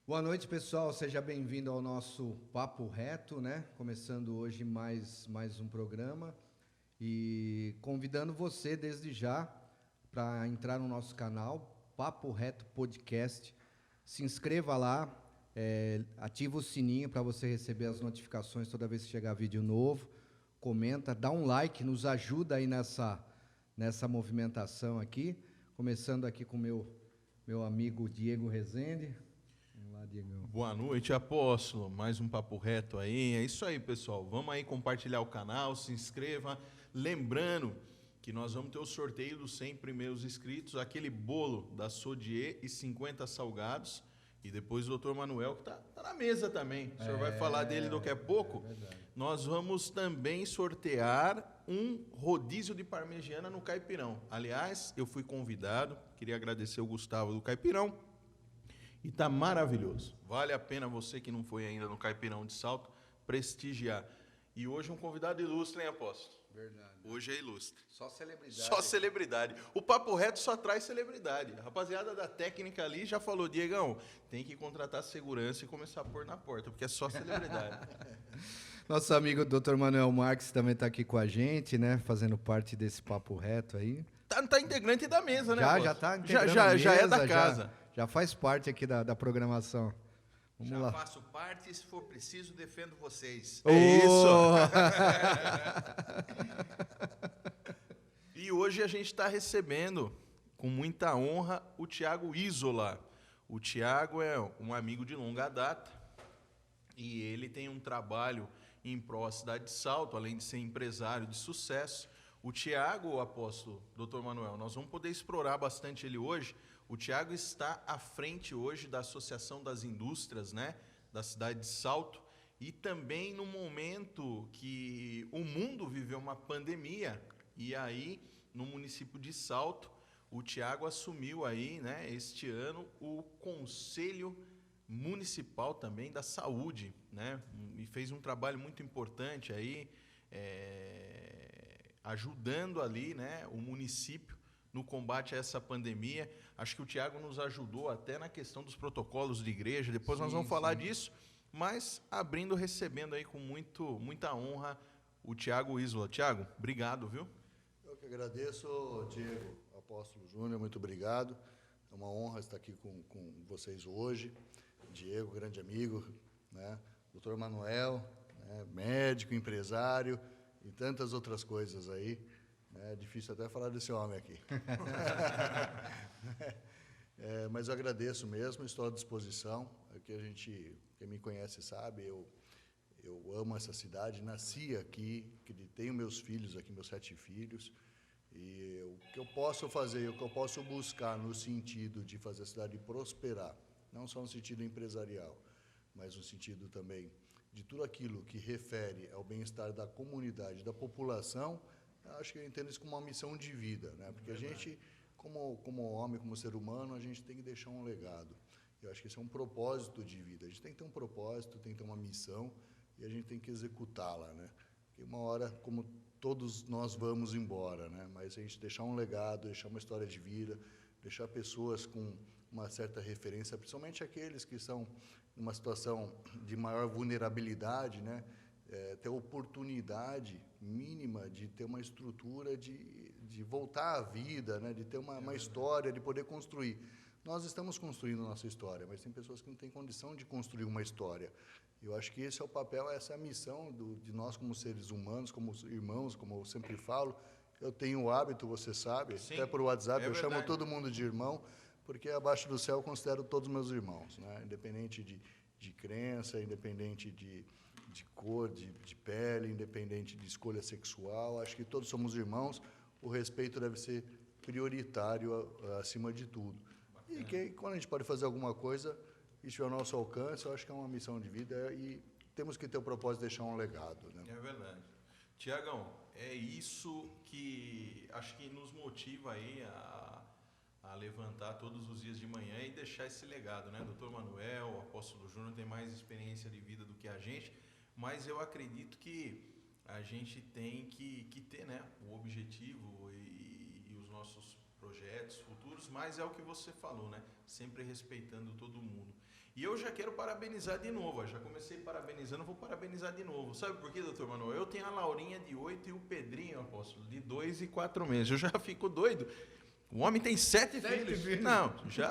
Boa noite, pessoal. Seja bem-vindo ao nosso Papo Reto, né? Começando hoje mais um programa e convidando você desde já para entrar no nosso canal, Papo Reto Podcast. Se inscreva lá, ativa o sininho para você receber as notificações toda vez que chegar vídeo novo. Comenta, dá um like, nos ajuda aí nessa movimentação aqui. Começando aqui com meu amigo Diego Rezende. Diegão. Boa noite, apóstolo. Mais um papo reto aí. É isso aí, pessoal. Vamos aí compartilhar o canal, se inscreva. Lembrando que nós vamos ter o sorteio dos 100 primeiros inscritos, aquele bolo da Sodier e 50 salgados. E depois o Dr. Manuel, que tá na mesa também. O senhor vai falar dele daqui a pouco. Nós vamos também sortear um rodízio de parmegiana no Caipirão. Aliás, eu fui convidado, queria agradecer o Gustavo do Caipirão. E tá maravilhoso. Vale a pena você que não foi ainda no Caipirão de Salto prestigiar. E hoje um convidado ilustre, hein, apóstolo? Verdade. Hoje é ilustre. Só celebridade. Só celebridade. O Papo Reto só traz celebridade. A rapaziada da técnica ali já falou, Diegão, tem que contratar segurança e começar a pôr na porta, porque é só celebridade. Nosso amigo Dr. Manuel Marques também está aqui com a gente, né? Fazendo parte desse Papo Reto aí. Tá integrante da mesa, né, Já tá integrando já é da casa. Já faz parte aqui da programação. Vamos lá. Faço parte e, se for preciso, defendo vocês. É isso. E hoje a gente está recebendo, com muita honra, o Thiago Isola. O Thiago é um amigo de longa data e ele tem um trabalho em pró à cidade de Salto, além de ser empresário de sucesso. O Thiago, apóstolo, Dr. Manuel, nós vamos poder explorar bastante ele hoje. O Thiago está à frente hoje da Associação das Indústrias, né, da cidade de Salto, e também no momento que o mundo viveu uma pandemia, e aí no município de Salto, o Thiago assumiu aí, né, este ano, o Conselho Municipal também da Saúde, né, e fez um trabalho muito importante aí, ajudando ali, né, o município no combate a essa pandemia. Acho que o Thiago nos ajudou até na questão dos protocolos de igreja, depois nós vamos falar disso, mas abrindo, recebendo aí com muita honra o Thiago Isola. Thiago, obrigado, viu? Eu que agradeço, Diego, apóstolo Júnior, muito obrigado. É uma honra estar aqui com vocês hoje. Diego, grande amigo, né? Dr. Manuel, né? Médico, empresário e tantas outras coisas aí. É difícil até falar desse homem aqui. Mas eu agradeço mesmo, estou à disposição. Quem me conhece sabe, eu amo essa cidade, nasci aqui, tenho meus filhos aqui, meus 7 filhos. E o que eu posso fazer, o que eu posso buscar no sentido de fazer a cidade prosperar, não só no sentido empresarial, mas no sentido também de tudo aquilo que refere ao bem-estar da comunidade, da população. Acho que eu entendo isso como uma missão de vida, né? Porque a gente, como homem, como ser humano, a gente tem que deixar um legado. Eu acho que esse é um propósito de vida. A gente tem que ter um propósito, tem que ter uma missão e a gente tem que executá-la, né? Porque uma hora, como todos nós vamos embora, né? Mas a gente deixar um legado, deixar uma história de vida, deixar pessoas com uma certa referência, principalmente aqueles que estão numa situação de maior vulnerabilidade, né? Ter oportunidade mínima de ter uma estrutura de voltar à vida, né? De ter uma história, de poder construir. Nós estamos construindo nossa história, mas tem pessoas que não têm condição de construir uma história. Eu acho que esse é o papel, essa é a missão de nós como seres humanos, como irmãos, como eu sempre falo. Eu tenho o hábito, você sabe, Sim, até por WhatsApp, eu verdade. chamo todo mundo de irmão, porque abaixo do céu eu considero todos meus irmãos, né? Independente de crença, independente de cor, de pele, independente de escolha sexual, acho que todos somos irmãos, o respeito deve ser prioritário acima de tudo. Bacana. E que quando a gente pode fazer alguma coisa, isso é ao nosso alcance, eu acho que é uma missão de vida e temos que ter o propósito de deixar um legado, né? É verdade. Tiagão, é isso que acho que nos motiva aí a levantar todos os dias de manhã e deixar esse legado, né? Dr. Manuel, o apóstolo Júnior tem mais experiência de vida do que a gente, mas eu acredito que a gente tem que ter, né, o objetivo e os nossos projetos futuros, mas é o que você falou, né? Sempre respeitando todo mundo. E eu já quero parabenizar de novo. Já comecei parabenizando, vou parabenizar de novo. Sabe por quê, doutor Manuel? Eu tenho a Laurinha de 8 e o Pedrinho, apóstolo, de 2 e 4 meses. Eu já fico doido. O homem tem 7 filhos. Não, já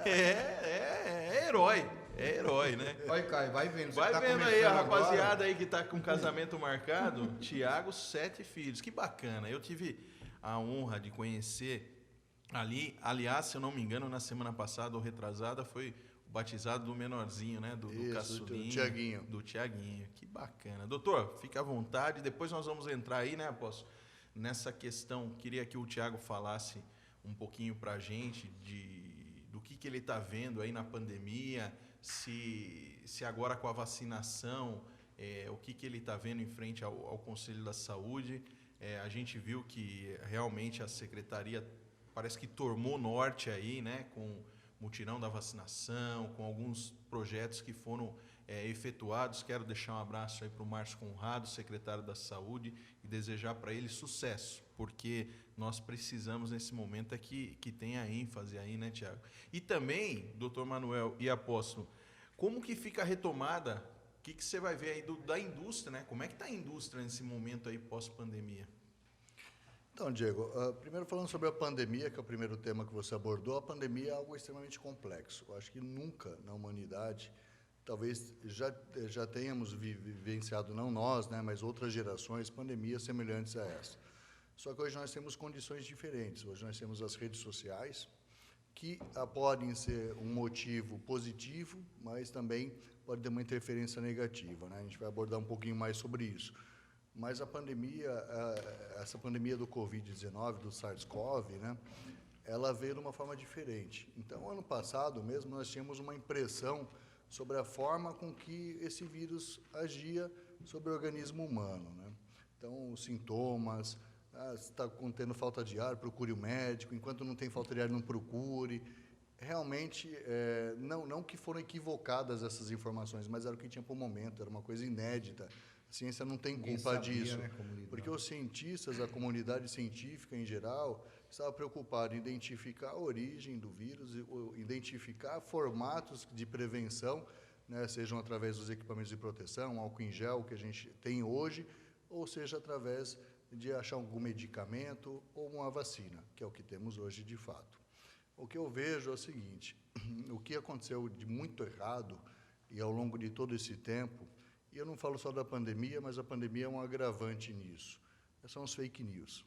é herói. É herói, né? Olha, Caio, vai vendo. Você Vai tá vendo aí a começando rapaziada agora. aí que tá com casamento marcado. Tiago, 7 filhos. Que bacana. Eu tive a honra de conhecer ali. Aliás, se eu não me engano, na semana passada ou retrasada, foi o batizado do menorzinho, né? Do Isso, caçulinho. do Tiaguinho. Do Tiaguinho. Que bacana. Doutor, fique à vontade. Depois nós vamos entrar aí, né, apóstolo? Nessa questão, queria que o Tiago falasse um pouquinho pra gente do que ele está vendo aí na pandemia, se agora com a vacinação, o que ele está vendo em frente ao Conselho da Saúde. A gente viu que realmente a Secretaria parece que tomou norte aí, né, com o mutirão da vacinação, com alguns projetos que foram efetuados. Quero deixar um abraço aí para o Márcio Conrado, secretário da Saúde, e desejar para ele sucesso, porque nós precisamos nesse momento que tenha ênfase aí, né, Tiago? E também, doutor Manuel e apóstolo, como que fica a retomada? O que você vai ver aí da indústria, né? Como é que está a indústria nesse momento aí pós-pandemia? Então, Diego, primeiro falando sobre a pandemia, que é o primeiro tema que você abordou, a pandemia é algo extremamente complexo. Eu acho que nunca na humanidade, talvez já tenhamos vivenciado, não nós, né, mas outras gerações, pandemias semelhantes a essa. Só que hoje nós temos condições diferentes. Hoje nós temos as redes sociais, que podem ser um motivo positivo, mas também pode ter uma interferência negativa, né? A gente vai abordar um pouquinho mais sobre isso. Mas a pandemia, essa pandemia do Covid-19, do SARS-CoV, né, ela veio de uma forma diferente. Então, ano passado mesmo, nós tínhamos uma impressão sobre a forma com que esse vírus agia sobre o organismo humano, né? Então, os sintomas, se está tendo falta de ar, procure o médico, enquanto não tem falta de ar, não procure. Realmente, não que foram equivocadas essas informações, mas era o que tinha para o momento, era uma coisa inédita. A ciência não tem culpa disso, né, porque os cientistas, a comunidade científica em geral, estava preocupada em identificar a origem do vírus, identificar formatos de prevenção, né, sejam através dos equipamentos de proteção, álcool em gel que a gente tem hoje, ou seja através de achar algum medicamento ou uma vacina, que é o que temos hoje de fato. O que eu vejo é o seguinte: o que aconteceu de muito errado e ao longo de todo esse tempo, e eu não falo só da pandemia, mas a pandemia é um agravante nisso, são os fake news,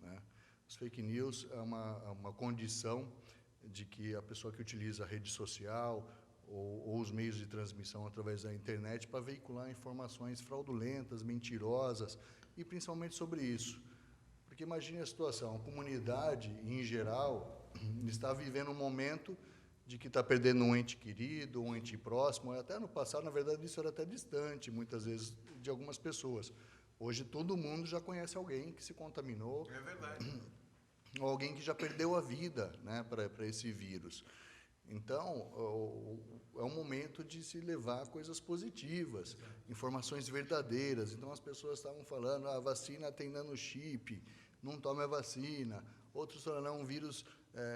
né? Os fake news é uma condição de que a pessoa que utiliza a rede social ou os meios de transmissão através da internet para veicular informações fraudulentas, mentirosas, e principalmente sobre isso. Porque imagine a situação, a comunidade, em geral, está vivendo um momento de que está perdendo um ente querido, um ente próximo. Até no passado, na verdade, isso era até distante, muitas vezes, de algumas pessoas. Hoje, todo mundo já conhece alguém que se contaminou. É verdade. Ou alguém que já perdeu a vida, né, para esse vírus. Então, é um momento de se levar coisas positivas, informações verdadeiras. Então, as pessoas estavam falando, a vacina tem nanochip, não tome a vacina. Outros falando, é um vírus,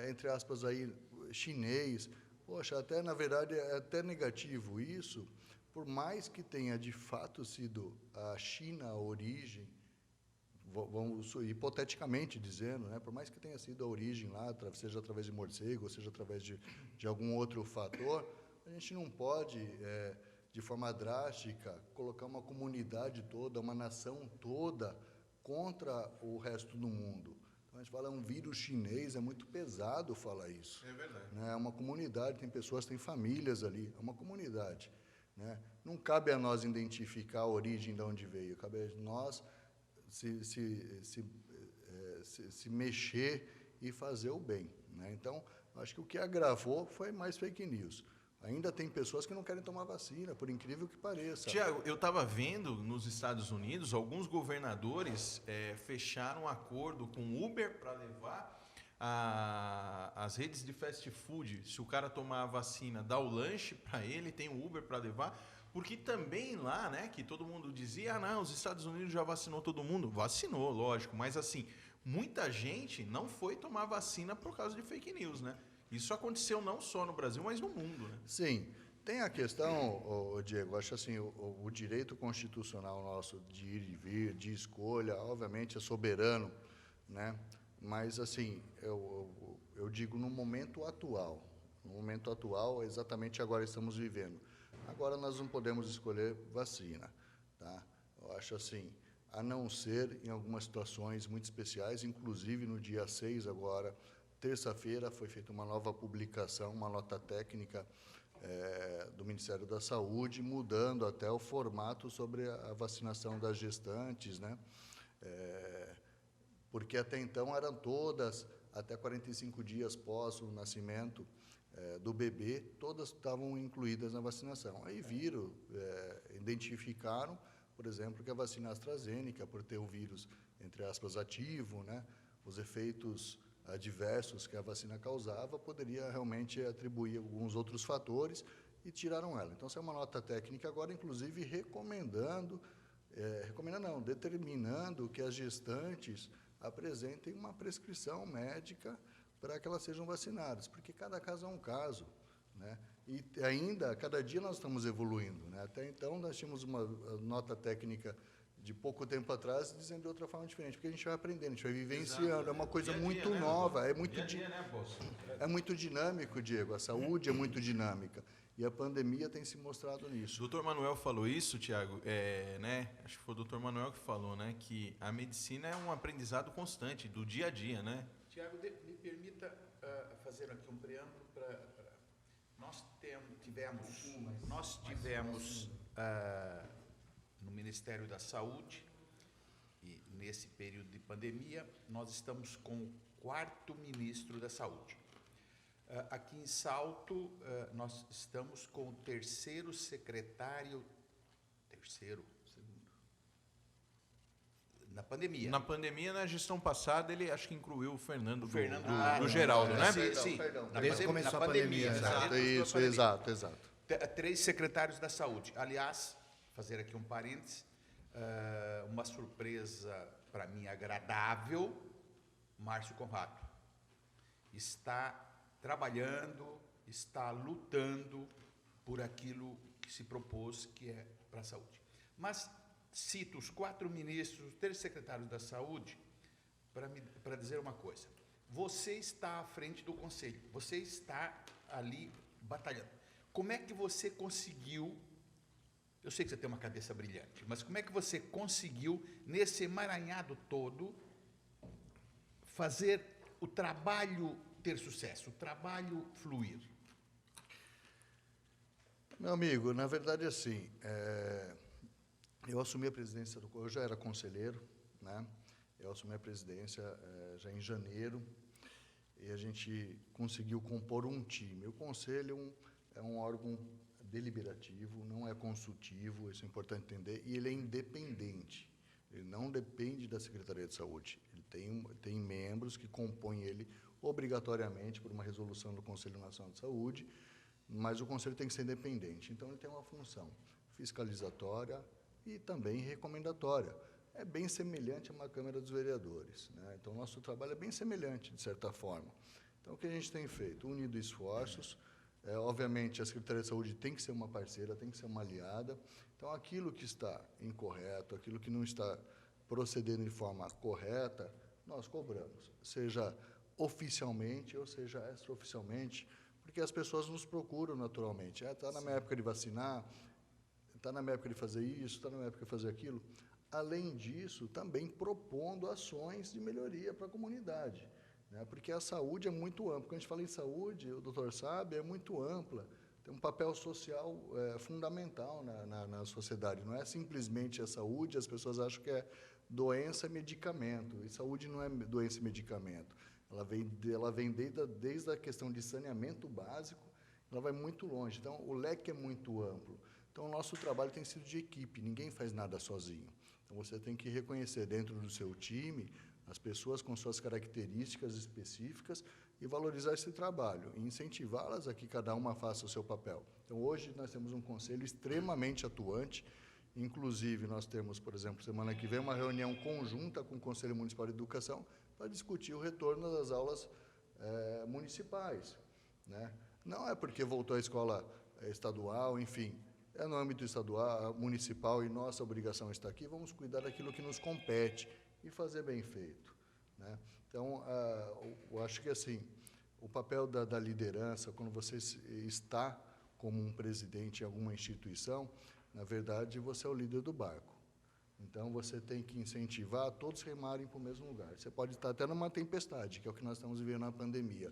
entre aspas, aí, chinês. Poxa, até, na verdade, é até negativo isso, por mais que tenha, de fato, sido a China a origem, vamos hipoteticamente dizendo, né, por mais que tenha sido a origem lá, seja através de morcego, ou seja através de algum outro fator, a gente não pode, de forma drástica, colocar uma comunidade toda, uma nação toda contra o resto do mundo. Então, a gente fala um vírus chinês, é muito pesado falar isso. É verdade. Né? É uma comunidade, tem pessoas, tem famílias ali, é uma comunidade. Né? Não cabe a nós identificar a origem de onde veio, cabe a nós se mexer e fazer o bem, né? Então, acho que o que agravou foi mais fake news. Ainda tem pessoas que não querem tomar vacina, por incrível que pareça. Tiago, eu estava vendo nos Estados Unidos, alguns governadores fecharam um acordo com o Uber para levar as redes de fast food. Se o cara tomar a vacina, dá o lanche para ele, tem o Uber para levar. Porque também lá, né, que todo mundo dizia, não, os Estados Unidos já vacinou todo mundo. Vacinou, lógico, mas assim, muita gente não foi tomar vacina por causa de fake news, né? Isso aconteceu não só no Brasil, mas no mundo, né? Sim. Tem a questão, Diego, acho assim, o direito constitucional nosso de ir e vir, de escolha, obviamente é soberano, né? Mas, assim, eu digo no momento atual, exatamente agora estamos vivendo. Agora nós não podemos escolher vacina, tá? Eu acho assim, a não ser em algumas situações muito especiais, inclusive no dia 6 agora, terça-feira, foi feita uma nova publicação, uma nota técnica do Ministério da Saúde, mudando até o formato sobre a vacinação das gestantes, né? Porque até então eram todas, até 45 dias pós o nascimento do bebê, todas estavam incluídas na vacinação. Aí viram, identificaram, por exemplo, que a vacina AstraZeneca, por ter o vírus, entre aspas, ativo, né? Os efeitos adversos que a vacina causava, poderia realmente atribuir alguns outros fatores e tiraram ela. Então, essa é uma nota técnica agora, inclusive, determinando que as gestantes apresentem uma prescrição médica para que elas sejam vacinadas, porque cada caso é um caso, né? E ainda, cada dia nós estamos evoluindo, né? Até então, nós tínhamos uma nota técnica de pouco tempo atrás, dizendo de outra forma diferente, porque a gente vai aprendendo, a gente vai vivenciando, Exato, é uma coisa dia a muito dia, né, nova, doutor? é muito, Dia a dia, né, Bolsa? é muito dinâmico, Diego, a saúde é muito dinâmica, e a pandemia tem se mostrado O nisso. doutor Manuel falou isso, Tiago, né? Acho que foi o doutor Manuel que falou, né? Que a medicina é um aprendizado constante, do dia a dia, né? Tiago, me permita fazer aqui um preâmbulo para... Nós tivemos no Ministério da Saúde, e nesse período de pandemia, nós estamos com o 4º ministro da Saúde. Aqui em Salto, nós estamos com o 3º secretário... Segundo. Na pandemia. Na pandemia, na gestão passada, ele acho que incluiu o Fernando, Fernando, Geraldo, né? Sim. Perdão. Desde que começou a pandemia, exato. Isso, exato. 3 secretários da Saúde. Aliás, fazer aqui um parênteses, uma surpresa para mim agradável, Márcio Conrado está trabalhando, está lutando por aquilo que se propôs, que é para a saúde. Mas cito os 4 ministros, os 3 secretários da Saúde, para dizer uma coisa. Você está à frente do Conselho, você está ali batalhando. Como é que você conseguiu, eu sei que você tem uma cabeça brilhante, mas como é que você conseguiu, nesse emaranhado todo, fazer o trabalho ter sucesso, o trabalho fluir? Meu amigo, na verdade, assim, eu assumi a presidência eu já era conselheiro, né? Eu assumi a presidência já em janeiro e a gente conseguiu compor um time. O conselho é um órgão deliberativo, não é consultivo, isso é importante entender, e ele é independente. Ele não depende da Secretaria de Saúde. Ele tem membros que compõem ele obrigatoriamente por uma resolução do Conselho Nacional de Saúde, mas o conselho tem que ser independente. Então, ele tem uma função fiscalizatória e também recomendatória. É bem semelhante a uma Câmara dos Vereadores, né? Então, o nosso trabalho é bem semelhante, de certa forma. Então, o que a gente tem feito? Unido esforços. Obviamente, a Secretaria de Saúde tem que ser uma parceira, tem que ser uma aliada. Então, aquilo que está incorreto, aquilo que não está procedendo de forma correta, nós cobramos, seja oficialmente ou seja extraoficialmente, porque as pessoas nos procuram naturalmente. Está na minha época de vacinar, está na minha época de fazer isso, está na minha época de fazer aquilo. Além disso, também propondo ações de melhoria para a comunidade, né? Porque a saúde é muito ampla. Quando a gente fala em saúde, o doutor sabe, é muito ampla. Tem um papel social fundamental na sociedade. Não é simplesmente a saúde, as pessoas acham que é doença e medicamento. E saúde não é doença e medicamento. Ela vem desde a questão de saneamento básico, ela vai muito longe. Então, o leque é muito amplo. Então, o nosso trabalho tem sido de equipe, ninguém faz nada sozinho. Então, você tem que reconhecer dentro do seu time as pessoas com suas características específicas e valorizar esse trabalho, e incentivá-las a que cada uma faça o seu papel. Então, hoje, nós temos um conselho extremamente atuante, inclusive, nós temos, por exemplo, semana que vem, uma reunião conjunta com o Conselho Municipal de Educação para discutir o retorno das aulas municipais. né? Não é porque voltou à escola estadual, enfim, é no âmbito estadual, municipal, e nossa obrigação está aqui, vamos cuidar daquilo que nos compete e fazer bem feito, né? Então, eu acho que, assim, o papel da liderança, quando você está como um presidente em alguma instituição, na verdade, você é o líder do barco. Então, você tem que incentivar todos remarem para o mesmo lugar. Você pode estar até numa tempestade, que é o que nós estamos vivendo na pandemia,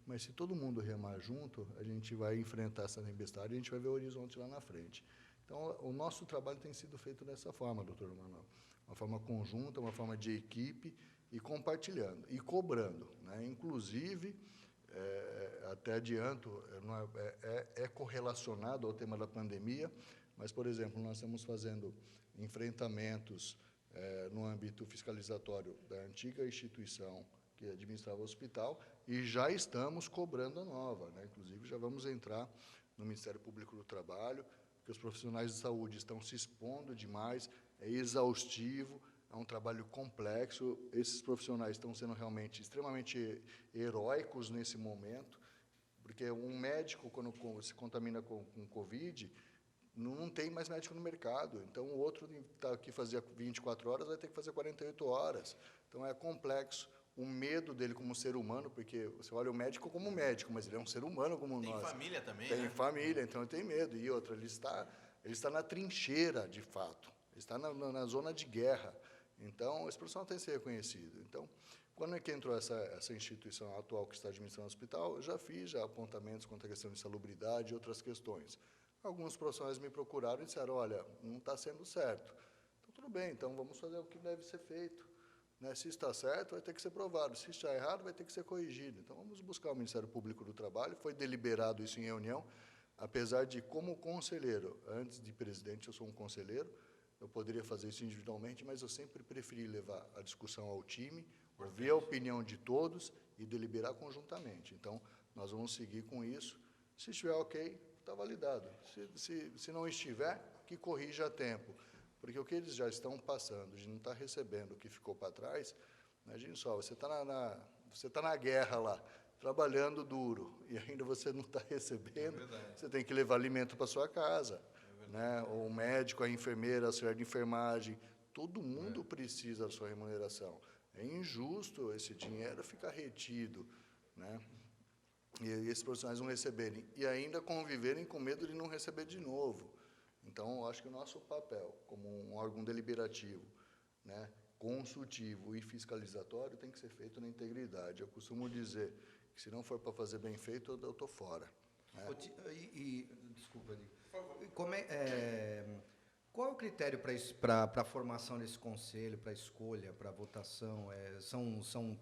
mas se todo mundo remar junto, a gente vai enfrentar essa tempestade e a gente vai ver o horizonte lá na frente. Então, o nosso trabalho tem sido feito dessa forma, doutor Manuel. Uma forma conjunta, uma forma de equipe, e compartilhando, e cobrando, né? Inclusive, até adianto, é correlacionado ao tema da pandemia, mas, por exemplo, nós estamos fazendo enfrentamentos no âmbito fiscalizatório da antiga instituição que administrava o hospital, e já estamos cobrando a nova, né? Inclusive, já vamos entrar no Ministério Público do Trabalho, porque os profissionais de saúde estão se expondo demais, é exaustivo, é um trabalho complexo, esses profissionais estão sendo realmente extremamente heróicos nesse momento, porque um médico, quando se contamina com Covid, não tem mais médico no mercado, então o outro que fazia 24 horas vai ter que fazer 48 horas, então é complexo. O medo dele como ser humano, porque você olha o médico como médico, mas ele é um ser humano como nós. Tem família também, Tem né? família, então ele tem medo. E outra, ele está na trincheira, de fato, ele está na zona de guerra. Então, esse profissional tem que ser reconhecido. Então, quando é que entrou essa instituição atual que está administrando o hospital, eu já fiz apontamentos quanto à questão de salubridade e outras questões. Alguns profissionais me procuraram e disseram, olha, não está sendo certo. Então, tudo bem, então vamos fazer o que deve ser feito, né? Se está certo, vai ter que ser provado. Se está errado, vai ter que ser corrigido. Então, vamos buscar o Ministério Público do Trabalho. Foi deliberado isso em reunião, apesar de, como conselheiro, antes de presidente, eu sou um conselheiro, eu poderia fazer isso individualmente, mas eu sempre preferi levar a discussão ao time, ouvir a opinião de todos e deliberar conjuntamente. Então, nós vamos seguir com isso. Se estiver ok, está validado. Se não estiver, que corrija a tempo. Porque o que eles já estão passando, de não estar recebendo o que ficou para trás, imagine só, você está na guerra lá, trabalhando duro, e ainda você não está recebendo, você tem que levar alimento para sua casa. Né? O médico, a enfermeira, a auxiliar de enfermagem, todo mundo precisa da sua remuneração. É injusto esse dinheiro ficar retido, né? E esses profissionais não receberem, e ainda conviverem com medo de não receber de novo. Então, eu acho que o nosso papel, como um órgão deliberativo, né, consultivo e fiscalizatório, tem que ser feito na integridade. Eu costumo dizer que, se não for para fazer bem feito, eu estou fora. Né? Desculpa, ali. Qual é o critério para a formação desse conselho, para a escolha, para a votação? São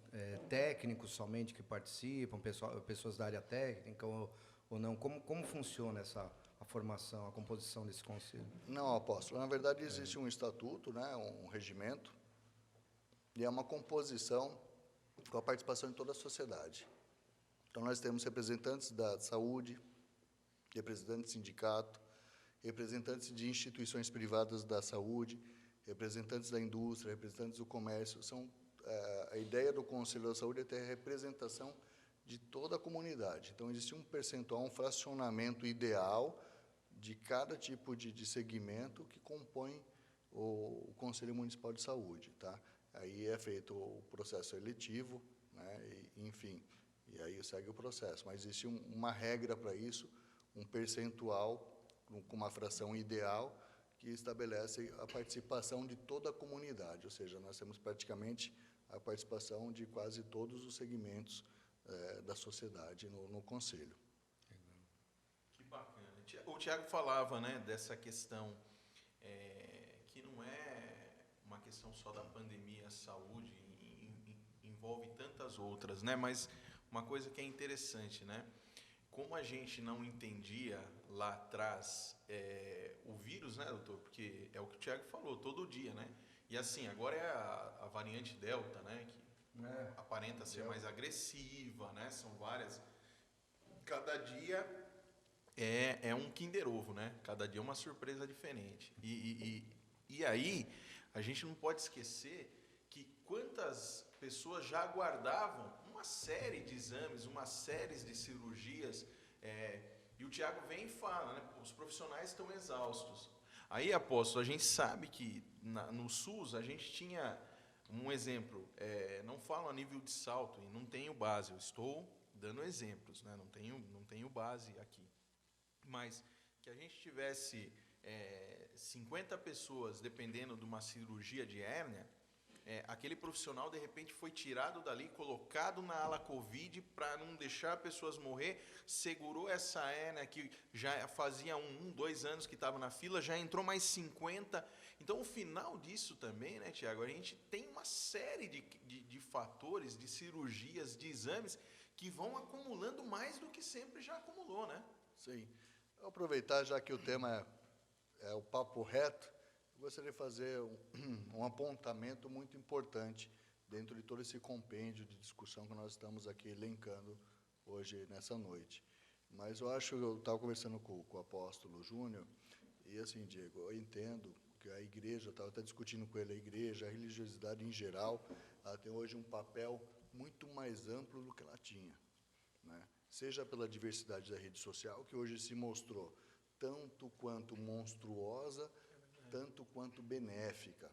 técnicos somente que participam, pessoas da área técnica ou não? Como funciona a formação, a composição desse conselho? Não, apóstolo. Na verdade, existe um estatuto, né, um regimento, e é uma composição com a participação de toda a sociedade. Então, nós temos representantes da saúde, representantes de sindicato, representantes de instituições privadas da saúde, representantes da indústria, representantes do comércio. A ideia do Conselho da Saúde é ter a representação de toda a comunidade. Então, existe um percentual, um fracionamento ideal de cada tipo de segmento que compõe o Conselho Municipal de Saúde. Tá? Aí é feito o processo eletivo, né, enfim, e aí segue o processo. Mas existe uma regra para isso, um percentual com uma fração ideal que estabelece a participação de toda a comunidade, ou seja, nós temos praticamente a participação de quase todos os segmentos da sociedade no Conselho. Que bacana. O Tiago falava, né, dessa questão que não é uma questão só da pandemia, a saúde, envolve tantas outras, né? Mas uma coisa que é interessante, né? Como a gente não entendia lá atrás o vírus, né, doutor? Porque é o que o Tiago falou, todo dia, né? E assim, agora é a variante Delta, né? Que aparenta ser mais agressiva, né? São várias. Cada dia é um Kinder Ovo, né? Cada dia é uma surpresa diferente. E aí, a gente não pode esquecer que quantas pessoas já aguardavam uma série de exames, uma série de cirurgias, e o Tiago vem e fala, né? Os profissionais estão exaustos. Aí, apóstolo, a gente sabe que no SUS a gente tinha um exemplo, não falo a nível de salto, e não tenho base, eu estou dando exemplos, né? Não tenho base aqui. Mas que a gente tivesse 50 pessoas dependendo de uma cirurgia de hérnia, aquele profissional, de repente, foi tirado dali, colocado na ala Covid para não deixar pessoas morrer, segurou essa hérnia que já fazia 2 anos que estava na fila, já entrou mais 50. Então, o final disso também, né, Tiago, a gente tem uma série de fatores, de cirurgias, de exames, que vão acumulando mais do que sempre já acumulou, né? Sim. Vou aproveitar, já que o tema é o papo reto, eu gostaria de fazer um apontamento muito importante dentro de todo esse compêndio de discussão que nós estamos aqui elencando hoje, nessa noite. Mas eu estava conversando com o apóstolo Júnior, e assim, Diego, eu entendo que a igreja, eu estava até discutindo com ele, a igreja, a religiosidade em geral, ela tem hoje um papel muito mais amplo do que ela tinha, né? Seja pela diversidade da rede social, que hoje se mostrou tanto quanto monstruosa, tanto quanto benéfica.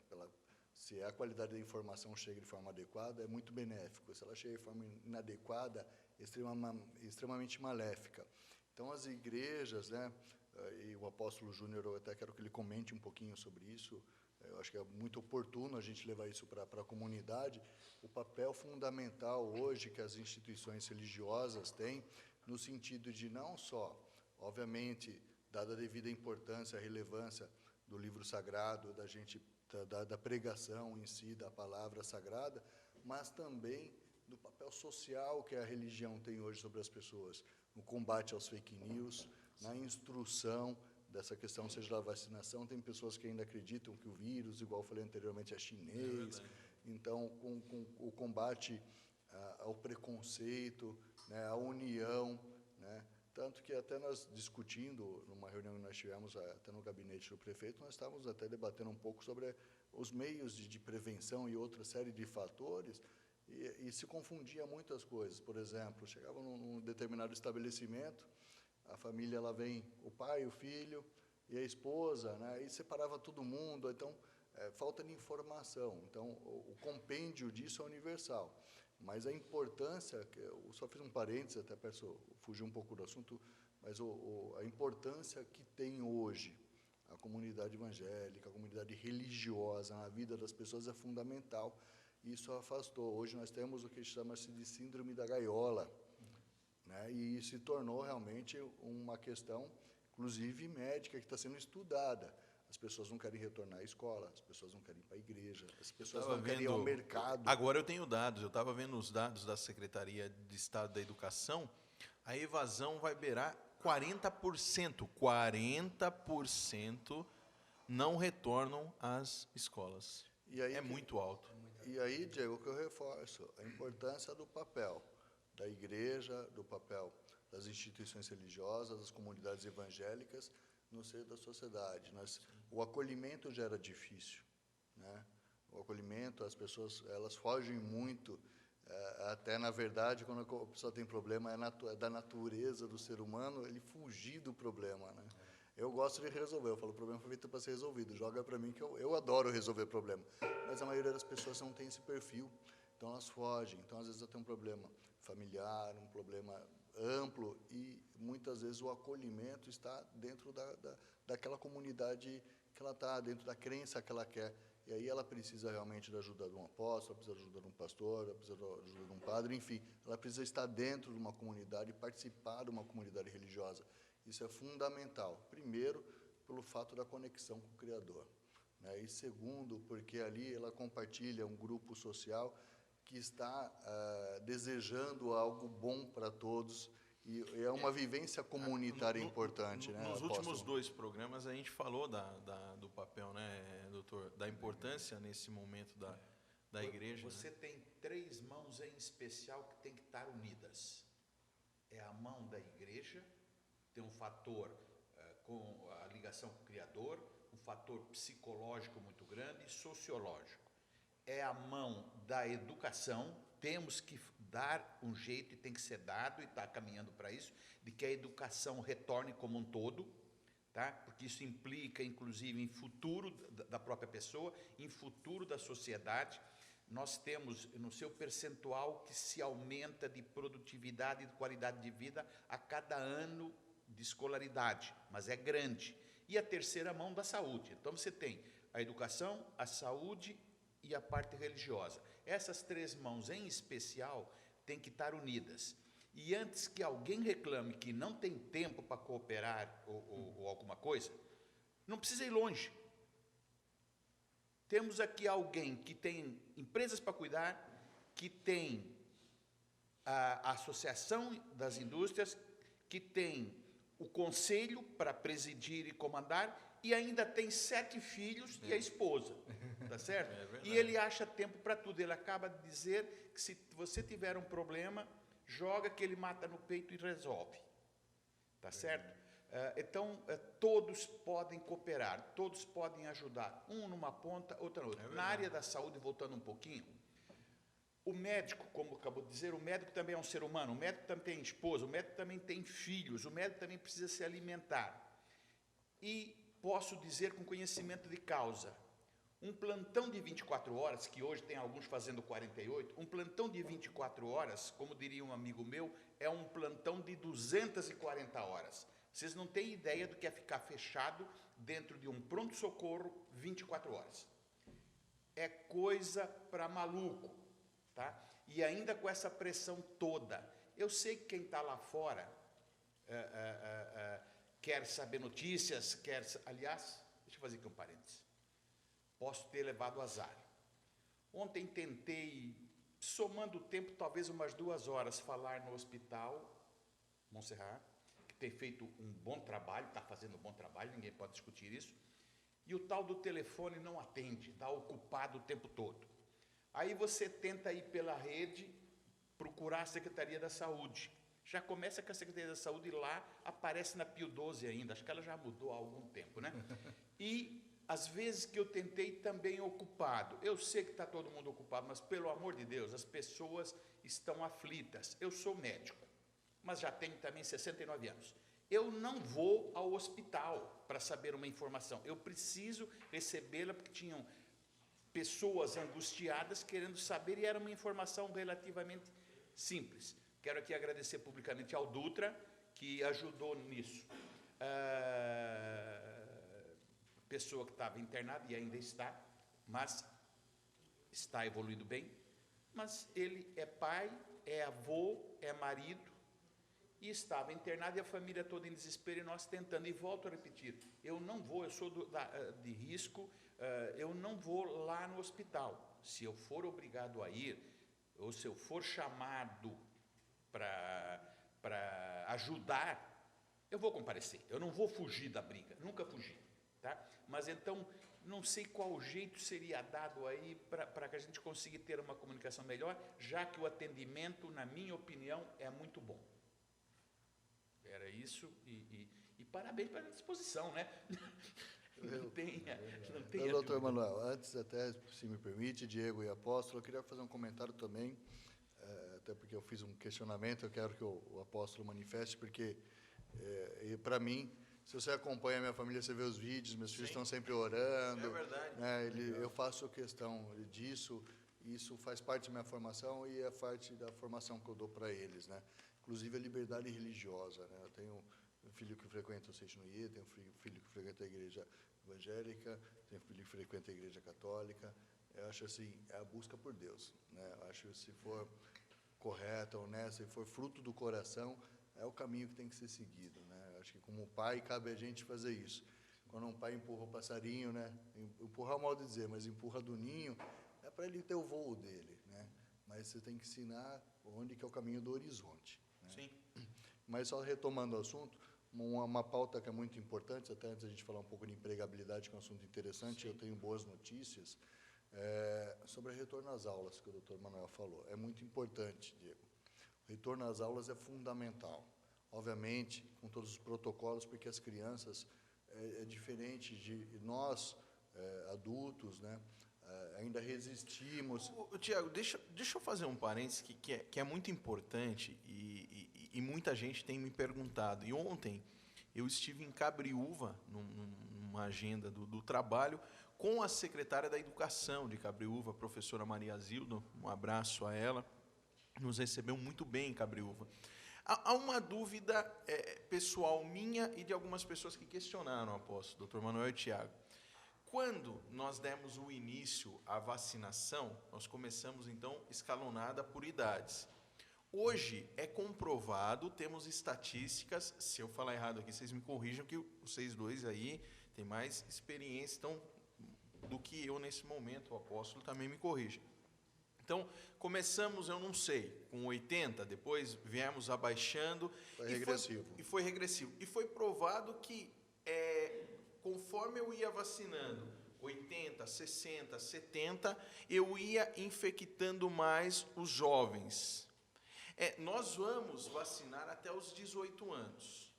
Se a qualidade da informação chega de forma adequada, é muito benéfico. Se ela chega de forma inadequada, é extremamente maléfica. Então, as igrejas, né, e o apóstolo Júnior, eu até quero que ele comente um pouquinho sobre isso, eu acho que é muito oportuno a gente levar isso para a comunidade, o papel fundamental hoje que as instituições religiosas têm, no sentido de não só, obviamente, dada a devida importância, a relevância do livro sagrado, da pregação em si, da palavra sagrada, mas também do papel social que a religião tem hoje sobre as pessoas, no combate aos fake news, na instrução dessa questão, seja da vacinação. Tem pessoas que ainda acreditam que o vírus, igual eu falei anteriormente, é chinês. Então, com o combate ao preconceito, né, à união, né, tanto que até nós discutindo, numa reunião que nós tivemos até no gabinete do prefeito, nós estávamos até debatendo um pouco sobre os meios de prevenção e outra série de fatores, e se confundia muitas coisas. Por exemplo, chegava num determinado estabelecimento, a família, ela vem, o pai, o filho e a esposa, né, e separava todo mundo, então, falta de informação. Então, o compêndio disso é universal. Mas a importância, eu só fiz um parênteses, até peço fugir um pouco do assunto, mas a importância que tem hoje a comunidade evangélica, a comunidade religiosa na vida das pessoas é fundamental. Isso afastou. Hoje nós temos o que chama-se de síndrome da gaiola, né? E se tornou realmente uma questão, inclusive médica, que está sendo estudada. As pessoas não querem retornar à escola, as pessoas não querem ir para a igreja, as pessoas não querem ir ao mercado. Agora eu tenho dados, eu estava vendo os dados da Secretaria de Estado da Educação, a evasão vai beirar 40%. 40% não retornam às escolas. E aí, muito alto. E aí, Diego, o que eu reforço, a importância do papel da igreja, do papel das instituições religiosas, das comunidades evangélicas, no seio da sociedade. O acolhimento já era difícil, né? O acolhimento, as pessoas, elas fogem muito, até, na verdade, quando a pessoa tem problema, é da natureza do ser humano ele fugir do problema, né? Eu gosto de resolver, eu falo, o problema foi feito para ser resolvido, joga para mim que eu adoro resolver problema. Mas a maioria das pessoas não tem esse perfil, então elas fogem. Então, às vezes, eu tenho um problema familiar, um problema amplo, e muitas vezes o acolhimento está dentro daquela comunidade que ela está, dentro da crença que ela quer. E aí ela precisa realmente da ajuda de um apóstolo, ela precisa da ajuda de um pastor, ela precisa da ajuda de um padre, enfim, ela precisa estar dentro de uma comunidade, participar de uma comunidade religiosa. Isso é fundamental. Primeiro, pelo fato da conexão com o Criador, né? E segundo, porque ali ela compartilha um grupo social que está desejando algo bom para todos, e é uma vivência comunitária importante, né, Nos apóstolo? últimos 2 programas a gente falou do papel, né, doutor, da importância nesse momento da igreja. Você, né, tem 3 mãos em especial que tem que estar unidas. É a mão da igreja, tem um fator com a ligação com o Criador, um fator psicológico muito grande e sociológico. É a mão da educação, temos que dar um jeito, e tem que ser dado, e está caminhando para isso, de que a educação retorne como um todo, tá? Porque isso implica, inclusive, em futuro da própria pessoa, em futuro da sociedade. Nós temos, no seu percentual, que se aumenta de produtividade e de qualidade de vida a cada ano de escolaridade, mas é grande. E a terceira mão da saúde. Então, você tem a educação, a saúde e a parte religiosa. Essas três mãos, em especial, têm que estar unidas. E antes que alguém reclame que não tem tempo para cooperar ou alguma coisa, não precisa ir longe. Temos aqui alguém que tem empresas para cuidar, que tem a Associação das Indústrias, que tem o Conselho para presidir e comandar, e ainda tem 7 filhos e a esposa, tá certo? E ele acha tempo para tudo. Ele acaba de dizer que, se você tiver um problema, joga que ele mata no peito e resolve, tá certo? Então, todos podem cooperar, todos podem ajudar, um numa ponta, outro na outra. Na área da saúde, voltando um pouquinho, o médico, como acabou de dizer, o médico também é um ser humano, o médico também tem esposa, o médico também tem filhos, o médico também precisa se alimentar. E posso dizer com conhecimento de causa, um plantão de 24 horas, que hoje tem alguns fazendo 48, um plantão de 24 horas, como diria um amigo meu, é um plantão de 240 horas. Vocês não têm ideia do que é ficar fechado dentro de um pronto-socorro 24 horas. É coisa para maluco, tá? E ainda com essa pressão toda. Eu sei que quem está lá fora quer saber notícias, aliás, deixa eu fazer aqui um parênteses. Posso ter levado azar. Ontem tentei, somando o tempo, talvez umas 2 horas, falar no hospital Montserrat, que tem feito um bom trabalho, está fazendo um bom trabalho, ninguém pode discutir isso, e o tal do telefone não atende, está ocupado o tempo todo. Aí você tenta ir pela rede, procurar a Secretaria da Saúde. Já começa com a Secretaria da Saúde, e lá aparece na Pio 12 ainda, acho que ela já mudou há algum tempo, né? E às vezes que eu tentei, também ocupado. Eu sei que está todo mundo ocupado, mas, pelo amor de Deus, as pessoas estão aflitas. Eu sou médico, mas já tenho também 69 anos. Eu não vou ao hospital para saber uma informação. Eu preciso recebê-la, porque tinham pessoas angustiadas querendo saber, e era uma informação relativamente simples. Quero aqui agradecer publicamente ao Dutra, que ajudou nisso. Pessoa que estava internada e ainda está, mas está evoluindo bem. Mas ele é pai, é avô, é marido, e estava internado, e a família toda em desespero, e nós tentando. E volto a repetir, eu não vou, eu sou de risco, eu não vou lá no hospital. Se eu for obrigado a ir, ou se eu for chamado para ajudar, eu vou comparecer. Eu não vou fugir da briga, nunca fugi, tá? Mas então, não sei qual jeito seria dado aí para que a gente consiga ter uma comunicação melhor, já que o atendimento, na minha opinião, é muito bom. Era isso, e parabéns pela disposição, né? Não tenha doutor Manuel, antes até, se me permite, Diego e Apóstolo, eu queria fazer um comentário também, até porque eu fiz um questionamento, eu quero que o Apóstolo manifeste, porque, para mim, se você acompanha a minha família, você vê os vídeos, meus filhos estão sempre orando. É verdade. Né, eu faço questão disso, isso faz parte da minha formação e é parte da formação que eu dou para eles, né? Inclusive a liberdade religiosa, né? Eu tenho um filho que frequenta o Seixinoye, tenho um filho que frequenta a igreja evangélica, tenho um filho que frequenta a igreja católica. Eu acho assim, é a busca por Deus, né? Eu acho que se for correta, honesta, se for fruto do coração, é o caminho que tem que ser seguido, né? Eu acho que como pai cabe a gente fazer isso. Quando um pai empurra o passarinho, né? Empurrar, mal de dizer, mas empurra do ninho, é para ele ter o voo dele, né? Mas você tem que ensinar onde que é o caminho do horizonte. Né? Sim. Mas só retomando o assunto, uma pauta que é muito importante, até antes a gente falar um pouco de empregabilidade, que é um assunto interessante. Sim. Eu tenho boas notícias sobre o retorno às aulas, que o doutor Manuel falou. É muito importante, Diego. O retorno às aulas é fundamental. Obviamente, com todos os protocolos, porque as crianças, é diferente de nós, adultos, né? ainda resistimos. Tiago, deixa eu fazer um parênteses que é muito importante e muita gente tem me perguntado. E ontem eu estive em Cabriúva, numa agenda do trabalho, com a secretária da Educação de Cabriúva, a professora Maria Zildo, um abraço a ela, nos recebeu muito bem em Cabriúva. Há uma dúvida pessoal minha e de algumas pessoas que questionaram, apóstolo, Dr. Manuel e Tiago. Quando nós demos o início à vacinação, nós começamos, então, escalonada por idades. Hoje é comprovado, temos estatísticas, se eu falar errado aqui, vocês me corrijam, que vocês dois aí têm mais experiência do que eu nesse momento, o apóstolo também me corrija. Então, começamos, eu não sei, com 80, depois viemos abaixando. Foi regressivo. Foi regressivo. E foi provado que, conforme eu ia vacinando, 80, 60, 70, eu ia infectando mais os jovens. Nós vamos vacinar até os 18 anos.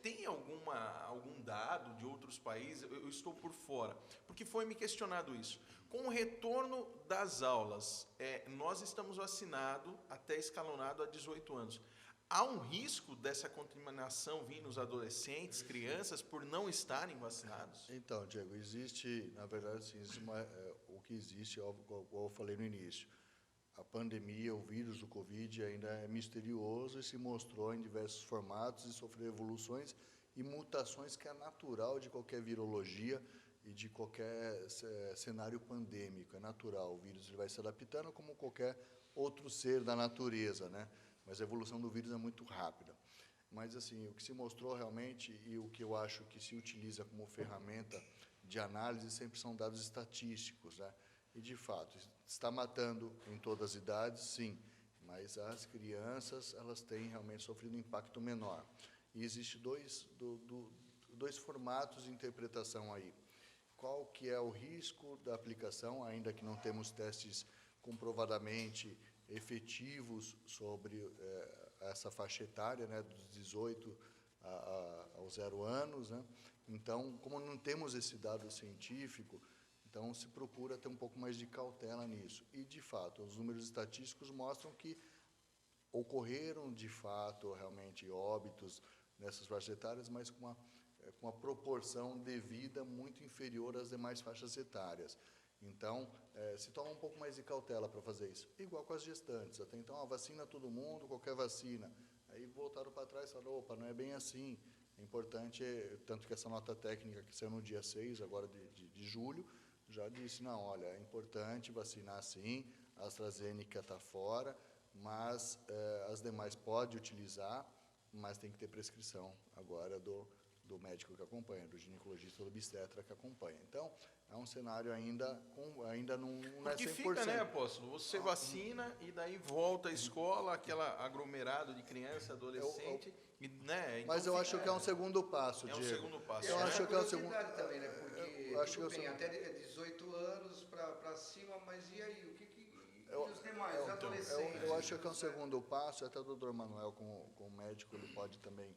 Tem algum dado de outros países? Eu estou por fora, porque foi me questionado isso. Com o retorno das aulas, nós estamos vacinados até escalonado a 18 anos. Há um risco dessa contaminação vir nos adolescentes, crianças, por não estarem vacinados? Então, Diego, existe, na verdade, sim, o que existe, como eu falei no início. A pandemia, o vírus do Covid ainda é misterioso e se mostrou em diversos formatos e sofreu evoluções e mutações que é natural de qualquer virologia e de qualquer cenário pandêmico. É natural, o vírus ele vai se adaptando como qualquer outro ser da natureza, né? Mas a evolução do vírus é muito rápida. Mas, assim, o que se mostrou realmente e o que eu acho que se utiliza como ferramenta de análise sempre são dados estatísticos, né? E, de fato, está matando em todas as idades, sim, mas as crianças, elas têm realmente sofrido um impacto menor. E existem dois formatos de interpretação aí. Qual que é o risco da aplicação, ainda que não temos testes comprovadamente efetivos sobre essa faixa etária, né, dos 18 aos 0 anos, né? Então, como não temos esse dado científico, então se procura ter um pouco mais de cautela nisso. E, de fato, os números estatísticos mostram que ocorreram, de fato, realmente óbitos nessas faixas etárias, mas com uma proporção devida muito inferior às demais faixas etárias. Então, se toma um pouco mais de cautela para fazer isso. Igual com as gestantes. Até então, a vacina todo mundo, qualquer vacina. Aí voltaram para trás e falaram, opa, não é bem assim. É importante, tanto que essa nota técnica que saiu no dia 6, agora de julho, já disse, não, olha, é importante vacinar sim, a AstraZeneca está fora, mas as demais pode utilizar, mas tem que ter prescrição agora do médico que acompanha, do ginecologista ou do obstetra que acompanha. Então, é um cenário ainda não é 100%. Porque fica, né, apóstolo? Você vacina e daí volta à escola, aquela aglomerado de criança, adolescente, né? Então mas eu acho que é um segundo passo, Diego. É um segundo passo. Eu acho que é um segundo também, né? Porque, acho tudo que é bem, o até 18 anos para cima, mas e aí? E os demais, os adolescentes? Eu acho que é um segundo passo, até o doutor Manuel, como médico, ele pode também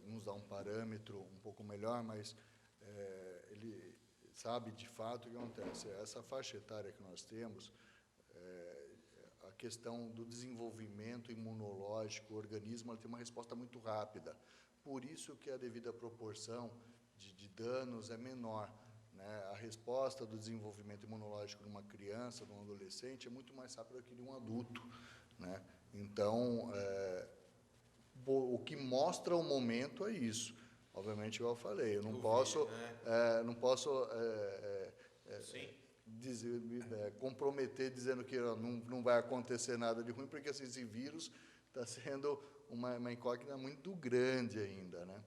nos dar um parâmetro um pouco melhor, mas ele sabe de fato o que acontece. Essa faixa etária que nós temos, a questão do desenvolvimento imunológico, o organismo tem uma resposta muito rápida. Por isso que a devida proporção de danos é menor, né? A resposta do desenvolvimento imunológico de uma criança, de um adolescente, é muito mais rápida que de um adulto, né? Então, o que mostra o momento é isso. Obviamente, eu falei, eu não posso comprometer dizendo que não vai acontecer nada de ruim, porque assim, esse vírus está sendo uma incógnita muito grande ainda, né?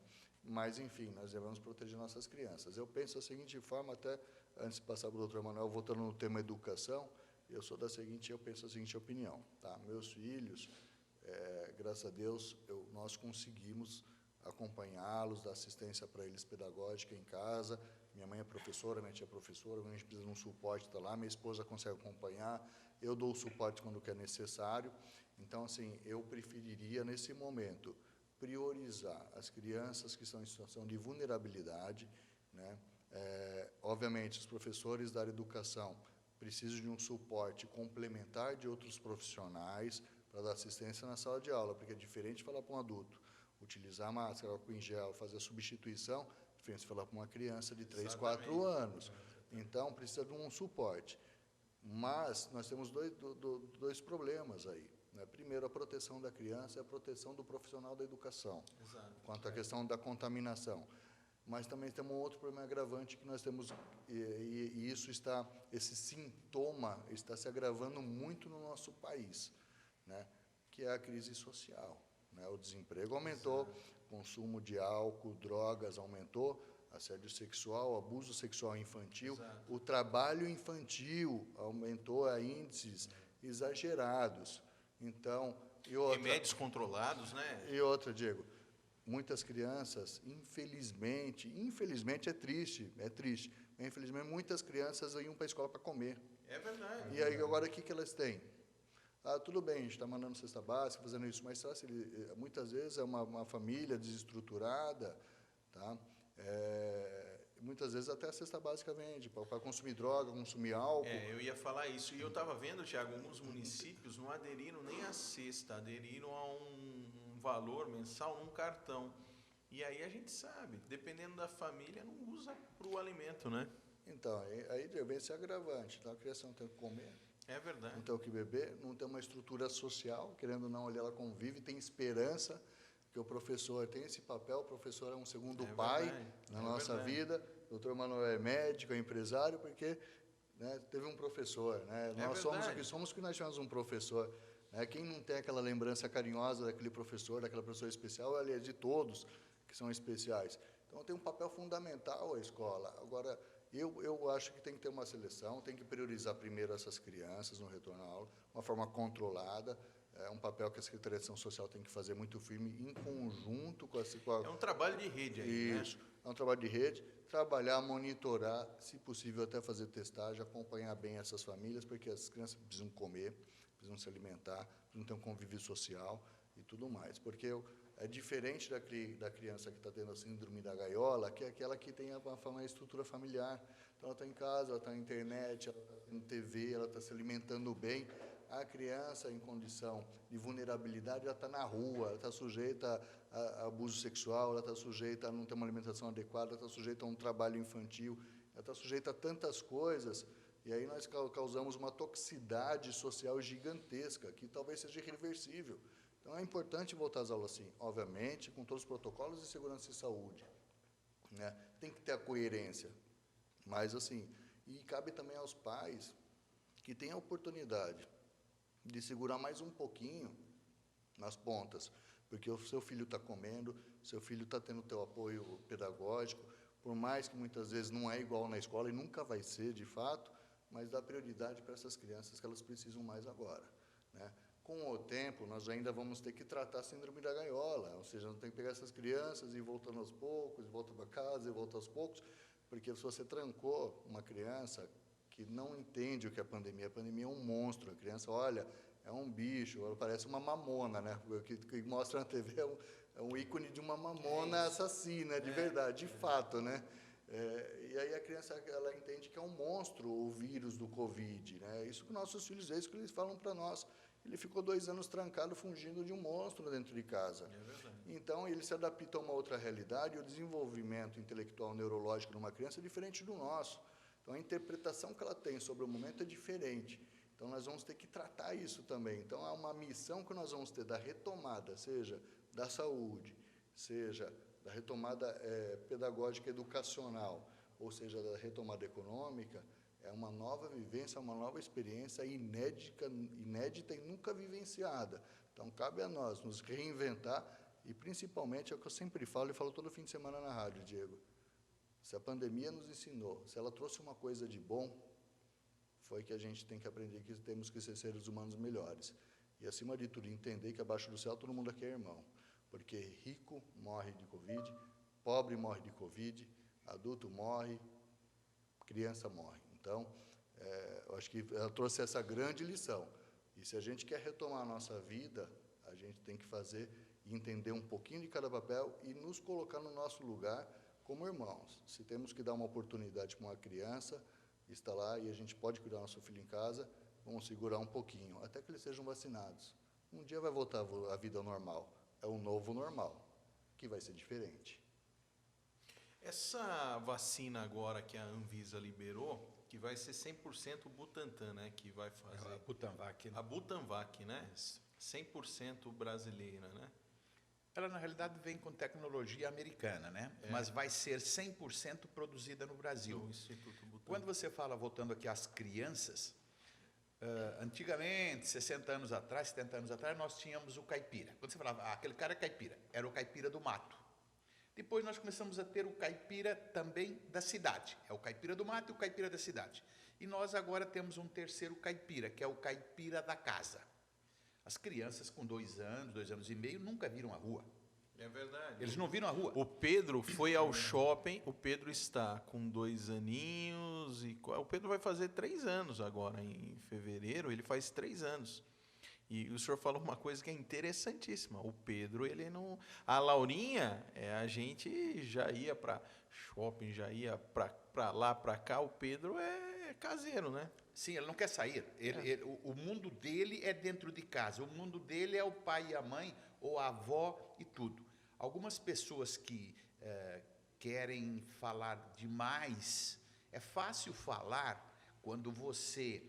Mas, enfim, nós devemos proteger nossas crianças. Eu penso da seguinte forma, até antes de passar para o doutor Manuel, voltando no tema educação, eu penso a seguinte opinião, tá? Meus filhos, graças a Deus, nós conseguimos acompanhá-los, dar assistência para eles pedagógica em casa. Minha mãe é professora, minha tia é professora, quando a gente precisa de um suporte, está lá, minha esposa consegue acompanhar, eu dou o suporte quando que é necessário. Então, assim, eu preferiria, nesse momento, priorizar as crianças que estão em situação de vulnerabilidade, né? obviamente, os professores da área de educação precisam de um suporte complementar de outros profissionais para dar assistência na sala de aula, porque é diferente de falar para um adulto utilizar máscara, álcool em gel, fazer a substituição, diferente de falar para uma criança de 3, 4 anos. Então, precisa de um suporte. Mas nós temos dois problemas aí, né? Primeiro, a proteção da criança e a proteção do profissional da educação, quanto à questão da contaminação. Mas também temos um outro problema agravante que nós temos, e esse sintoma está se agravando muito no nosso país, né? Que é a crise social, né? O desemprego aumentou, o consumo de álcool, drogas aumentou, assédio sexual, abuso sexual infantil, o trabalho infantil aumentou a índices exagerados. Então, Remédios controlados, né? E outra, Diego, muitas crianças, infelizmente é triste, mas infelizmente muitas crianças iam para a escola para comer. É verdade. E aí agora o que elas têm? Tudo bem, a gente está mandando cesta básica, fazendo isso, mas muitas vezes é uma família desestruturada, tá? Muitas vezes até a cesta básica vende, para consumir droga, consumir álcool. Eu ia falar isso. E eu estava vendo, Tiago, alguns municípios não aderiram nem à cesta, aderiram a um valor mensal num cartão. E aí a gente sabe, dependendo da família, não usa para o alimento, né? Então, aí vem esse agravante. Então, a criança não tem o que comer. É verdade. Não tem o que beber, não tem uma estrutura social, querendo ou não, ela convive, tem esperança, que o professor tem esse papel, o professor é um segundo pai na nossa vida. O doutor Manuel é médico, é empresário, porque, né, teve um professor. Né? Nós somos o que somos porque nós tivemos um professor. Né? Quem não tem aquela lembrança carinhosa daquele professor, daquela professora especial, aliás, de todos que são especiais. Então, tem um papel fundamental a escola. Agora, eu acho que tem que ter uma seleção, tem que priorizar primeiro essas crianças no retorno à aula, de uma forma controlada. É um papel que a Secretaria de Ação Social tem que fazer muito firme, em conjunto com a... É um trabalho de rede aí, Isso, né? É um trabalho de rede. Trabalhar, monitorar, se possível até fazer testagem, acompanhar bem essas famílias, porque as crianças precisam comer, precisam se alimentar, precisam ter um convívio social e tudo mais. Porque é diferente da criança que está tendo a síndrome da gaiola, que é aquela que tem uma estrutura familiar. Então, ela está em casa, ela está na internet, ela está vendo TV, ela está se alimentando bem. A criança em condição de vulnerabilidade, ela está na rua, ela está sujeita a abuso sexual, ela está sujeita a não ter uma alimentação adequada, ela está sujeita a um trabalho infantil, ela está sujeita a tantas coisas, e aí nós causamos uma toxicidade social gigantesca, que talvez seja irreversível. Então, é importante voltar às aulas, sim, obviamente, com todos os protocolos de segurança e saúde. Né? Tem que ter a coerência, mas, assim, e cabe também aos pais que têm a oportunidade de segurar mais um pouquinho nas pontas, porque o seu filho está comendo, seu filho está tendo o teu apoio pedagógico, por mais que muitas vezes não é igual na escola, e nunca vai ser, de fato, mas dá prioridade para essas crianças que elas precisam mais agora. Né? Com o tempo, nós ainda vamos ter que tratar a síndrome da gaiola, ou seja, nós temos que pegar essas crianças e ir voltando aos poucos, e volta para casa, e volta aos poucos, porque se você trancou uma criança que não entende o que é a pandemia é um monstro, a criança, olha, é um bicho, ela parece uma mamona, né? O que mostra na TV é um ícone de uma mamona assassina, de verdade, de fato, né? E aí a criança, ela entende que é um monstro o vírus do Covid, né? Isso que nossos filhos, é isso que eles falam para nós. Ele ficou 2 anos trancado, fungindo de um monstro dentro de casa. É verdade. Então, ele se adapta a uma outra realidade, e o desenvolvimento intelectual neurológico de uma criança é diferente do nosso. Então, a interpretação que ela tem sobre o momento é diferente. Então, nós vamos ter que tratar isso também. Então, há uma missão que nós vamos ter da retomada, seja da saúde, seja da retomada pedagógica educacional, ou seja, da retomada econômica, é uma nova vivência, uma nova experiência inédita e nunca vivenciada. Então, cabe a nós nos reinventar e, principalmente, é o que eu sempre falo e falo todo fim de semana na rádio, Diego. Se a pandemia nos ensinou, se ela trouxe uma coisa de bom, foi que a gente tem que aprender que temos que ser seres humanos melhores. E, acima de tudo, entender que abaixo do céu todo mundo aqui é irmão. Porque rico morre de Covid, pobre morre de Covid, adulto morre, criança morre. Então, eu acho que ela trouxe essa grande lição. E se a gente quer retomar a nossa vida, a gente tem que fazer e entender um pouquinho de cada papel e nos colocar no nosso lugar como irmãos. Se temos que dar uma oportunidade para uma criança, está lá e a gente pode cuidar nosso filho em casa, vamos segurar um pouquinho, até que eles sejam vacinados. Um dia vai voltar a vida ao normal. É um novo normal, que vai ser diferente. Essa vacina agora que a Anvisa liberou, que vai ser 100% Butantan, né? Que vai fazer. A Butanvac, né? A Butanvac, né? 100% brasileira, né? Ela, na realidade, vem com tecnologia americana, né? Mas vai ser 100% produzida no Brasil. O Instituto Butantan. Quando você fala, voltando aqui às crianças, antigamente, 60 anos atrás, 70 anos atrás, nós tínhamos o caipira. Quando você falava, aquele cara é caipira, era o caipira do mato. Depois nós começamos a ter o caipira também da cidade. É o caipira do mato e o caipira da cidade. E nós agora temos um terceiro caipira, que é o caipira da casa. As crianças com 2 anos, 2 anos e meio, nunca viram a rua. É verdade. Eles não viram a rua. O Pedro foi ao shopping, o Pedro está com 2 aninhos, e o Pedro vai fazer 3 anos agora, em fevereiro, ele faz 3 anos. E o senhor falou uma coisa que é interessantíssima, o Pedro, ele não... A Laurinha, a gente já ia para shopping, já ia para lá, para cá, o Pedro é caseiro, né? Sim, ele não quer sair. O mundo dele é dentro de casa. O mundo dele é o pai e a mãe, ou a avó e tudo. Algumas pessoas que querem falar demais, é fácil falar quando você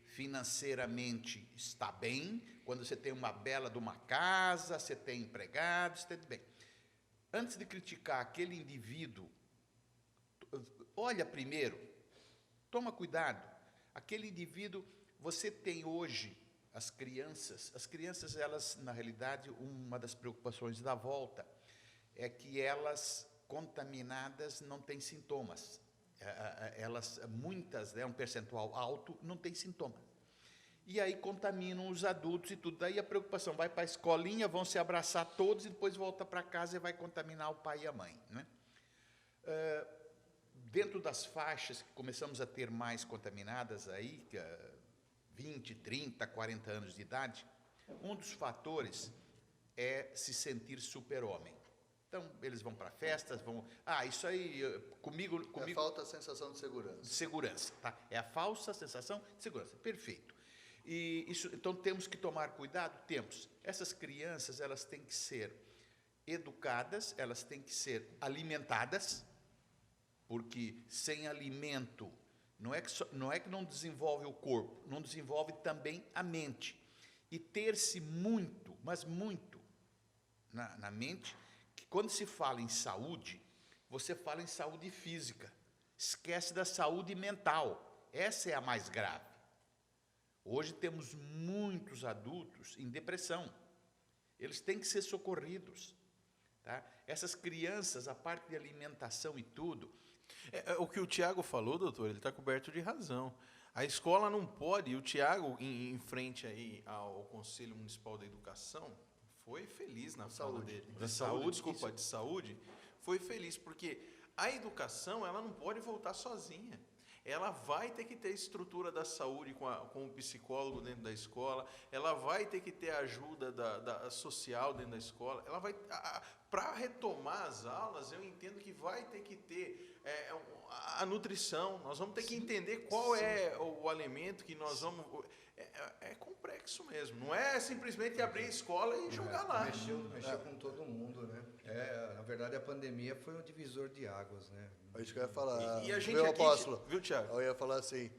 financeiramente está bem, quando você tem uma bela de uma casa, você tem empregados, está bem. Antes de criticar aquele indivíduo, olha primeiro, toma cuidado. Aquele indivíduo, você tem hoje as crianças, elas, na realidade, uma das preocupações da volta é que elas, contaminadas, não têm sintomas. Muitas, um percentual alto, não tem sintoma. E aí contaminam os adultos e tudo. Daí a preocupação, vai para a escolinha, vão se abraçar todos e depois volta para casa e vai contaminar o pai e a mãe, né? Dentro das faixas que começamos a ter mais contaminadas aí, 20, 30, 40 anos de idade, um dos fatores é se sentir super-homem. Então, eles vão para festas, isso aí, comigo... É falta a sensação de segurança. De segurança, tá? É a falsa sensação de segurança, perfeito. E isso, então, temos que tomar cuidado? Temos. Essas crianças, elas têm que ser educadas, elas têm que ser alimentadas, porque sem alimento, não é que não desenvolve o corpo, não desenvolve também a mente. E ter-se muito, mas muito, na mente, que quando se fala em saúde, você fala em saúde física, esquece da saúde mental. Essa é a mais grave. Hoje temos muitos adultos em depressão. Eles têm que ser socorridos. Tá? Essas crianças, a parte de alimentação e tudo... O que o Tiago falou, doutor, ele está coberto de razão. A escola não pode, e o Tiago, em frente aí ao Conselho Municipal da Educação, foi feliz na fala dele. De saúde, foi feliz, porque a educação, ela não pode voltar sozinha. Ela vai ter que ter estrutura da saúde com o psicólogo dentro da escola, ela vai ter que ter ajuda da social dentro da escola, ela vai... Para retomar as aulas, eu entendo que vai ter que ter a nutrição, nós vamos ter que entender qual é o alimento que nós vamos... É complexo mesmo, não é simplesmente abrir a escola e jogar lá. Mexeu com todo mundo, né? Na verdade, a pandemia foi um divisor de águas, né? É isso que eu ia falar. E a gente meu aqui, apóstolo, viu, Tiago? Eu ia falar assim,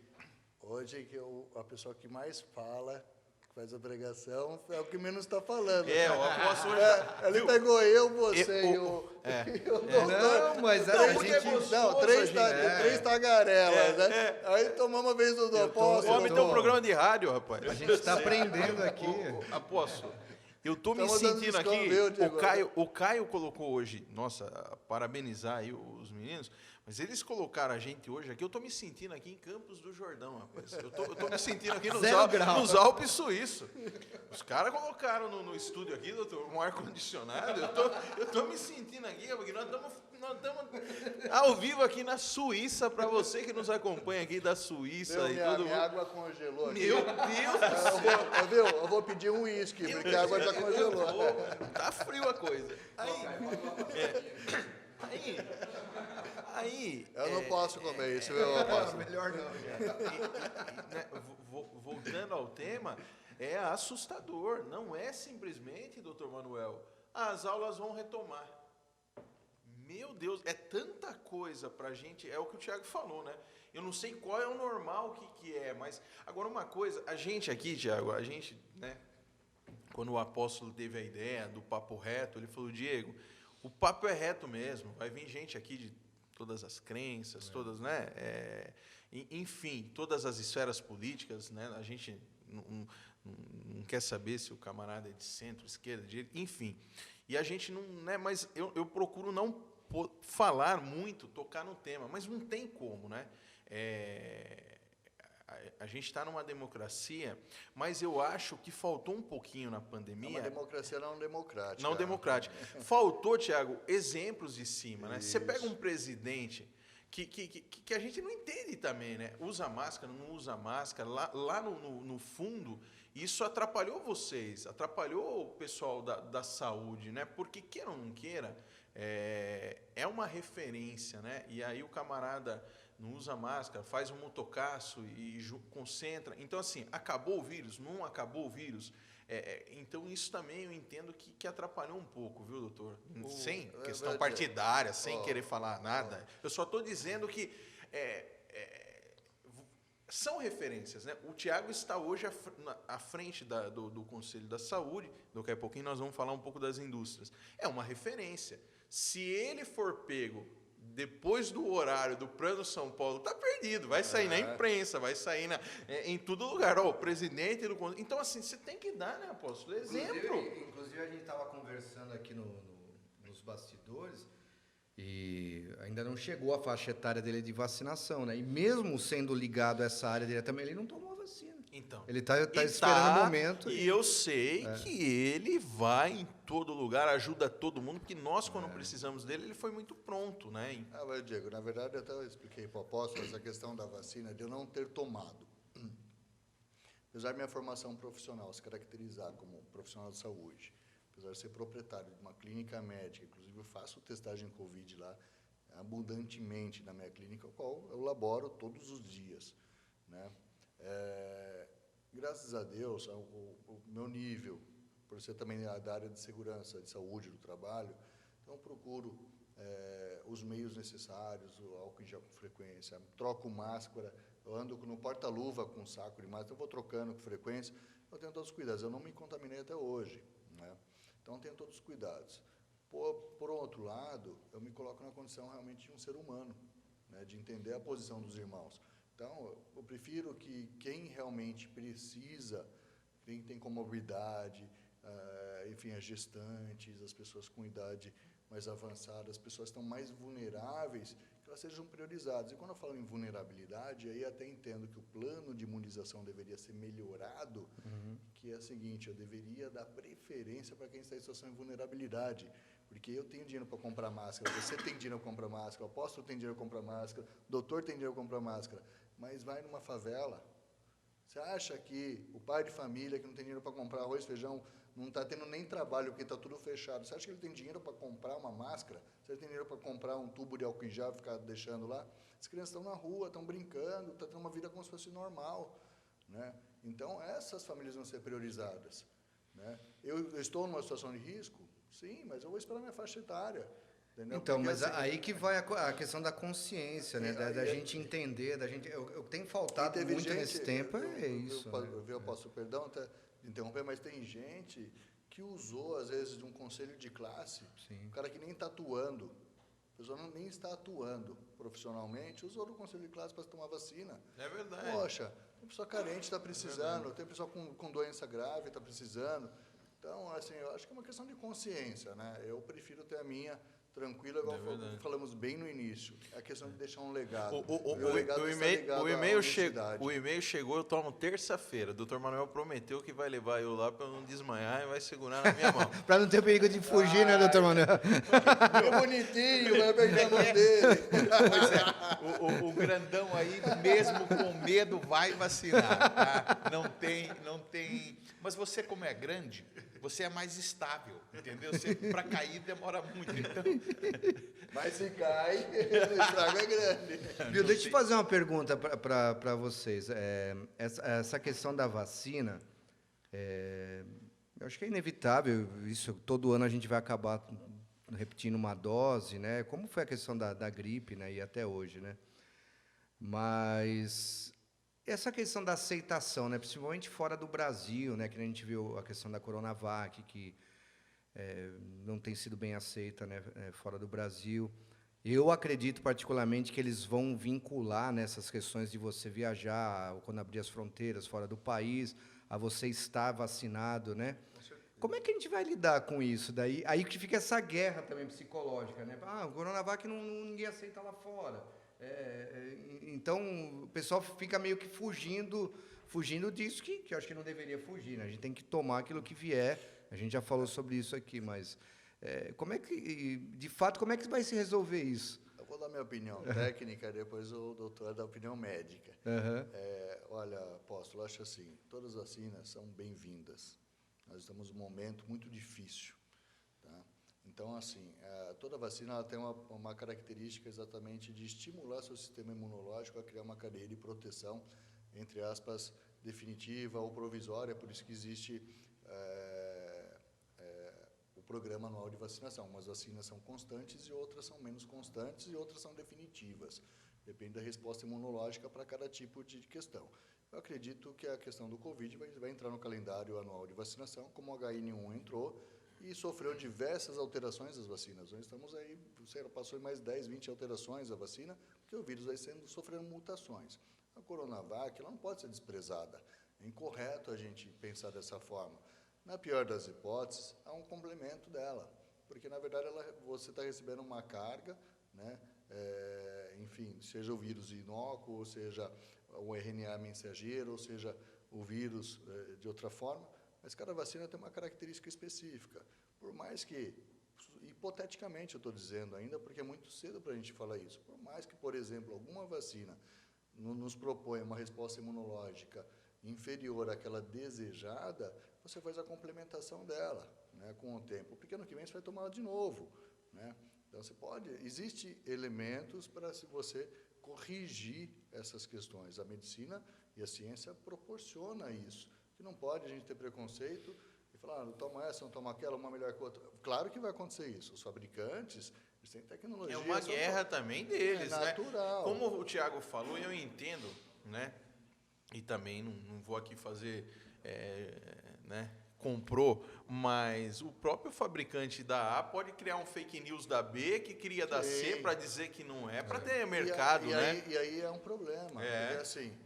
hoje que a pessoa que mais fala, que faz a pregação, é o que menos está falando. O apóstolo... Ele pegou você e o... Não, mas a gente... Não, três tagarelas, né? Aí tomamos uma vez do apóstolo. O homem tem um programa de rádio, rapaz. A gente está aprendendo aqui. Apóstolo, eu estou me Estamos dando sentindo desconto, aqui, viu, Diego? o Caio colocou hoje, nossa, parabenizar aí os meninos, mas eles colocaram a gente hoje aqui, eu estou me sentindo aqui em Campos do Jordão, rapaz. Eu tô me sentindo aqui nos Alpes Suíços. Os caras colocaram no estúdio aqui, doutor, um ar-condicionado, eu tô me sentindo aqui, porque nós estamos ao vivo aqui na Suíça, para você que nos acompanha aqui da Suíça. Minha água congelou aqui. Meu Deus do céu. Eu vou pedir um uísque, porque a água já congelou. Tá frio a coisa. Aí, Aí Eu não posso comer isso, meu apóstolo. Melhor não. né, voltando ao tema, é assustador. Não é simplesmente, doutor Manuel, as aulas vão retomar. Meu Deus, é tanta coisa para a gente, é o que o Tiago falou, né? Eu não sei qual é o normal, que é, mas... Agora, uma coisa, a gente aqui, Tiago, né? Quando o apóstolo teve a ideia do papo reto, ele falou, Diego, o papo é reto mesmo, vai vir gente aqui de todas as crenças, todas, né? Enfim, todas as esferas políticas, né? A gente não quer saber se o camarada é de centro, esquerda, direita, enfim. E a gente não, né? Mas eu procuro não falar muito, tocar no tema, mas não tem como, né? A gente está numa democracia, mas eu acho que faltou um pouquinho na pandemia. É uma democracia não democrática. Não democrática. Faltou, Tiago, exemplos de cima, né? Você pega um presidente que a gente não entende também, né? Usa máscara, não usa máscara. Lá no fundo, isso atrapalhou vocês, atrapalhou o pessoal da saúde, né? Porque, queira ou não queira, é uma referência, né? E aí o camarada não usa máscara, faz um motocaço e concentra. Então, assim, acabou o vírus? Não acabou o vírus? Então, isso também eu entendo que atrapalhou um pouco, viu, doutor? Sem questão partidária, sem querer falar nada. Eu só estou dizendo que são referências, né? O Tiago está hoje à frente do Conselho da Saúde. Daqui a pouquinho nós vamos falar um pouco das indústrias. É uma referência. Se ele for pego depois do horário do Plano São Paulo, está perdido. Vai sair na imprensa, vai sair em todo lugar. O presidente do Conselho. Então, assim, você tem que dar, né, apóstolo? Exemplo. Inclusive, a gente estava conversando aqui nos bastidores e ainda não chegou a faixa etária dele de vacinação, né? E mesmo sendo ligado a essa área diretamente, ele não tomou a vacina. Então, ele está esperando o momento. E eu sei que ele vai em todo lugar, ajuda todo mundo, porque nós, quando precisamos dele, ele foi muito pronto, né? Mas, Diego, na verdade, eu até expliquei para o apóstolo essa questão da vacina, de eu não ter tomado. Apesar da minha formação profissional se caracterizar como profissional de saúde, apesar de ser proprietário de uma clínica médica, inclusive eu faço testagem Covid lá abundantemente na minha clínica, a qual eu laboro todos os dias, né? Graças a Deus, o meu nível, por ser também da área de segurança, de saúde do trabalho, então eu procuro os meios necessários, o álcool em gel com frequência, troco máscara, eu ando no porta-luva com saco de máscara, eu vou trocando com frequência, eu tenho todos os cuidados, eu não me contaminei até hoje, né? Então eu tenho todos os cuidados. Por outro lado, eu me coloco na condição realmente de um ser humano, né, de entender a posição dos irmãos. Então, eu prefiro que quem realmente precisa, quem tem comorbidade, enfim, as gestantes, as pessoas com idade mais avançada, as pessoas que estão mais vulneráveis, que elas sejam priorizadas. E quando eu falo em vulnerabilidade, aí até entendo que o plano de imunização deveria ser melhorado, que é o seguinte, eu deveria dar preferência para quem está em situação de vulnerabilidade, porque eu tenho dinheiro para comprar máscara, você tem dinheiro para comprar máscara, o apóstolo tem dinheiro para comprar máscara, o doutor tem dinheiro para comprar máscara, mas vai numa favela, você acha que o pai de família que não tem dinheiro para comprar arroz, feijão, não está tendo nem trabalho porque está tudo fechado, você acha que ele tem dinheiro para comprar uma máscara? Você tem dinheiro para comprar um tubo de álcool em gel e ficar deixando lá? As crianças estão na rua, estão brincando, estão tendo uma vida como se fosse normal, né? Então, essas famílias vão ser priorizadas, né? Eu estou numa situação de risco? Sim, mas eu vou esperar minha faixa etária. Entendeu? Então, Porque, mas assim, aí que vai a questão da consciência, né? Da gente entender, da gente... Eu tenho faltado muito nesse tempo, isso. Eu posso, perdão até interromper, mas tem gente que usou, às vezes, de um conselho de classe, um cara que nem está atuando, a pessoa nem está atuando profissionalmente, usou do conselho de classe para tomar vacina. É verdade. Poxa, tem pessoa carente está precisando, tem pessoa com doença grave está precisando. Então, assim, eu acho que é uma questão de consciência, né? Eu prefiro ter a minha tranquila, igual falamos bem no início. É a questão de deixar um legado. O e-mail chegou, eu tomo terça-feira. O doutor Manuel prometeu que vai levar eu lá para eu não desmanhar e vai segurar na minha mão. Para não ter perigo de fugir, né, doutor Manuel? Que bonitinho, vai pegar a mão dele. Pois é, o grandão aí, mesmo com medo, vai vacinar. Tá? Não tem... Mas você, como é grande, Você é mais estável, entendeu? Para cair demora muito. Então, Mas se cai, o estrago é grande. Viu, deixa eu fazer uma pergunta para vocês. Essa questão da vacina, eu acho que é inevitável isso. Todo ano a gente vai acabar repetindo uma dose, né? Como foi a questão da gripe, né? E até hoje, né? Mas essa questão da aceitação, né? Principalmente fora do Brasil, né? Que a gente viu a questão da Coronavac, que não tem sido bem aceita, né? Fora do Brasil. Eu acredito particularmente que eles vão vincular nessas questões de você viajar, ou quando abrir as fronteiras fora do país, a você estar vacinado, né? Como é que a gente vai lidar com isso? Daí, aí que fica essa guerra também psicológica, né? O Coronavac ninguém aceita lá fora. Então, o pessoal fica meio que fugindo disso, que eu acho que não deveria fugir, né? A gente tem que tomar aquilo que vier. A gente já falou sobre isso aqui, mas como é que, de fato, como é que vai se resolver isso? Eu vou dar minha opinião técnica, depois o doutor dá a opinião médica. Olha, apóstolo, eu acho assim, todas as vacinas são bem-vindas. Nós estamos num momento muito difícil. Tá? Então, assim, toda vacina ela tem uma característica exatamente de estimular seu sistema imunológico a criar uma cadeia de proteção, entre aspas, definitiva ou provisória, por isso que existe o programa anual de vacinação. Umas vacinas são constantes e outras são menos constantes e outras são definitivas. Depende da resposta imunológica para cada tipo de questão. Eu acredito que a questão do Covid vai entrar no calendário anual de vacinação, como o H1N1 entrou e sofreu diversas alterações das vacinas. Nós estamos aí, passou mais 10, 20 alterações a vacina, porque o vírus vai sofrendo mutações. A Coronavac ela não pode ser desprezada. É incorreto a gente pensar dessa forma. Na pior das hipóteses, há um complemento dela, porque, na verdade, você está recebendo uma carga, né? Enfim, seja o vírus inócuo, ou seja o RNA mensageiro, ou seja o vírus de outra forma, mas cada vacina tem uma característica específica. Por mais que, hipoteticamente eu estou dizendo ainda, porque é muito cedo para a gente falar isso, por mais que, por exemplo, alguma vacina nos proponha uma resposta imunológica inferior àquela desejada, você faz a complementação dela, né, com o tempo, porque ano que vem você vai tomar ela de novo, né? Então, existem elementos para você corrigir essas questões. A medicina e a ciência proporciona isso. Que não pode a gente ter preconceito e falar, não toma essa, não toma aquela, uma melhor que a outra. Claro que vai acontecer isso. Os fabricantes, eles têm tecnologia. É uma guerra também deles, né? Natural. Como o Tiago falou, eu entendo, né? E também não vou aqui fazer, né? Comprou, mas o próprio fabricante da A pode criar um fake news da B que cria da C para dizer que não é, para ter mercado, né? E aí é um problema, porque assim,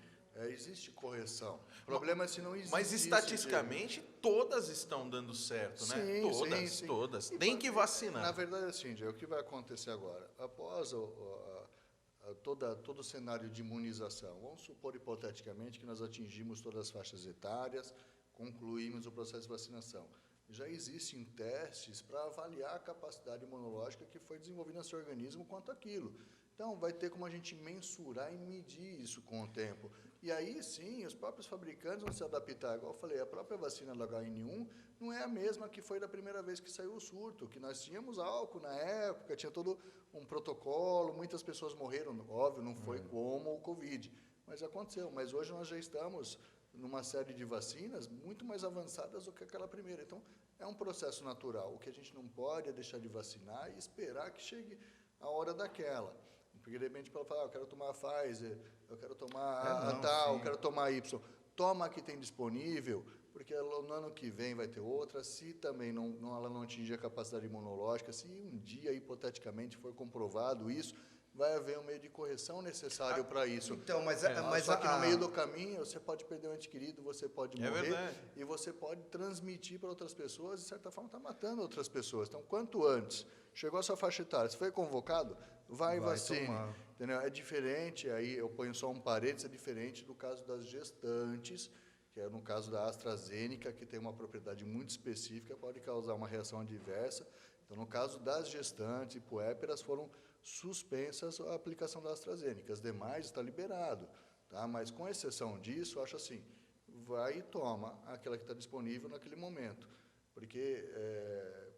existe correção. O problema é se não existe. Mas estatisticamente todas estão dando certo, né? Sim, sim. Todas. Tem que vacinar. Na verdade, assim, o que vai acontecer agora? Após todo o cenário de imunização, vamos supor hipoteticamente que nós atingimos todas as faixas etárias, concluímos o processo de vacinação. Já existem testes para avaliar a capacidade imunológica que foi desenvolvida no seu organismo quanto àquilo. Então, vai ter como a gente mensurar e medir isso com o tempo. E aí, sim, os próprios fabricantes vão se adaptar. Igual eu falei, a própria vacina do H1N1 não é a mesma que foi da primeira vez que saiu o surto, que nós tínhamos álcool na época, tinha todo um protocolo, muitas pessoas morreram, óbvio, não foi como o Covid, mas aconteceu. Mas hoje nós já estamos numa série de vacinas muito mais avançadas do que aquela primeira. Então, é um processo natural. O que a gente não pode é deixar de vacinar e esperar que chegue a hora daquela. Porque, de repente, para falar, eu quero tomar a Pfizer, eu quero tomar a tal, eu quero tomar a Y. Toma a que tem disponível, porque no ano que vem vai ter outra. Se também ela não atingir a capacidade imunológica, se um dia, hipoteticamente, for comprovado isso, vai haver um meio de correção necessário para isso. Então, só que no meio do caminho, você pode perder um ente querido, você pode morrer, verdade. E você pode transmitir para outras pessoas, e, de certa forma, está matando outras pessoas. Então, quanto antes chegou a sua faixa etária, se foi convocado, vai vacine. Entendeu? É diferente, aí eu ponho só um parênteses, é diferente do caso das gestantes, que é no caso da AstraZeneca, que tem uma propriedade muito específica, pode causar uma reação adversa. Então, no caso das gestantes e puérperas, foram suspensas a aplicação da AstraZeneca. As demais está liberado, tá? Mas com exceção disso, acho assim, vai e toma aquela que está disponível naquele momento. Porque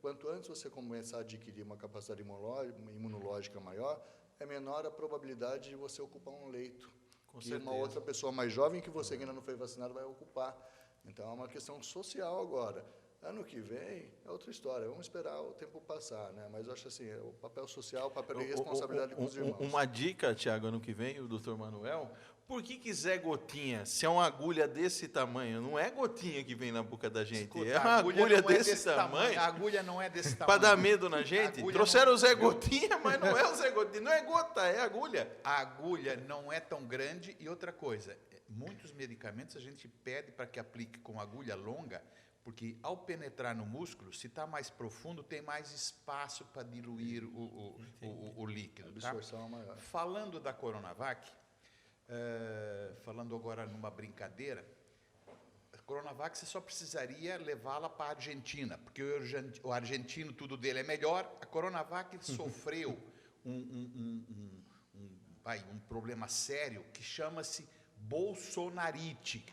quanto antes você começar a adquirir uma capacidade imunológica maior, é menor a probabilidade de você ocupar um leito. Com que certeza. uma outra pessoa mais jovem que você que ainda não foi vacinado vai ocupar. Então, é uma questão social agora. Ano que vem é outra história. Vamos esperar o tempo passar, né? Mas eu acho assim, o papel social, o papel de responsabilidade com os irmãos. Uma dica, Tiago, ano que vem, o doutor Manuel, por que Zé Gotinha, se é uma agulha desse tamanho, não é gotinha que vem na boca da gente, Escuta, é uma a agulha não é desse tamanho, A agulha não é desse para tamanho. dar medo na gente? Agulha Trouxeram não- o Zé Gotinha, mas não é o Zé Gotinha, não é gota, é agulha. A agulha não é tão grande. E outra coisa, muitos medicamentos a gente pede para que aplique com agulha longa, porque ao penetrar no músculo, se está mais profundo, tem mais espaço para diluir o líquido. A Tá? absorção é maior. Falando da Coronavac, falando agora numa brincadeira, a Coronavac você só precisaria levá-la para a Argentina, porque o argentino, tudo dele é melhor. A Coronavac sofreu um problema sério que chama-se bolsonarite.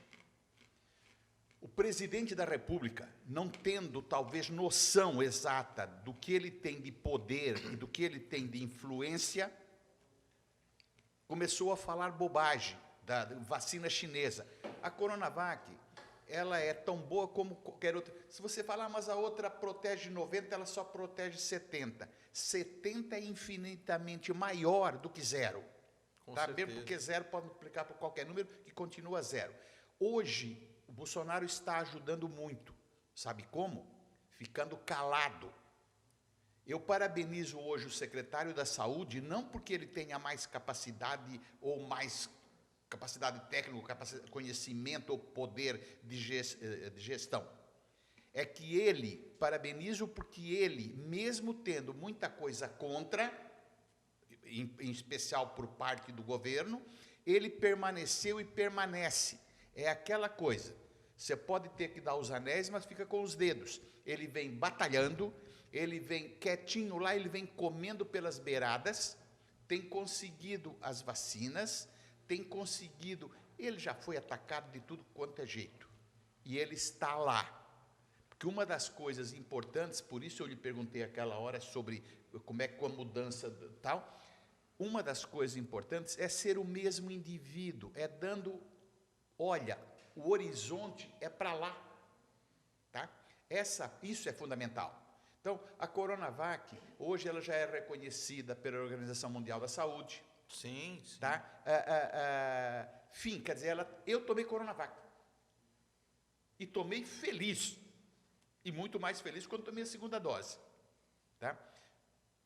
O presidente da República, não tendo talvez noção exata do que ele tem de poder e do que ele tem de influência, começou a falar bobagem da vacina chinesa. A Coronavac, ela é tão boa como qualquer outra. Se você falar, mas a outra protege 90, ela só protege 70. 70 é infinitamente maior do que zero. Com Tá? certeza. Mesmo porque zero pode multiplicar por qualquer número que continua zero. Hoje, o Bolsonaro está ajudando muito. Sabe como? Ficando calado. Eu parabenizo hoje o secretário da Saúde, não porque ele tenha mais capacidade ou mais capacidade técnica, conhecimento ou poder de gestão. É que ele, parabenizo porque ele, mesmo tendo muita coisa contra, em especial por parte do governo, ele permaneceu e permanece. É aquela coisa, você pode ter que dar os anéis, mas fica com os dedos. Ele vem batalhando, ele vem quietinho lá, ele vem comendo pelas beiradas, tem conseguido as vacinas, tem conseguido... Ele já foi atacado de tudo quanto é jeito. E ele está lá. Porque uma das coisas importantes, por isso eu lhe perguntei aquela hora sobre como é que com a mudança tal, uma das coisas importantes é ser o mesmo indivíduo, é dando... Olha, o horizonte é para lá. Tá? Isso é fundamental. Então, a Coronavac, hoje ela já é reconhecida pela Organização Mundial da Saúde. Sim, sim. Tá? Quer dizer, eu tomei Coronavac. E tomei feliz. E muito mais feliz quando tomei a segunda dose. Tá?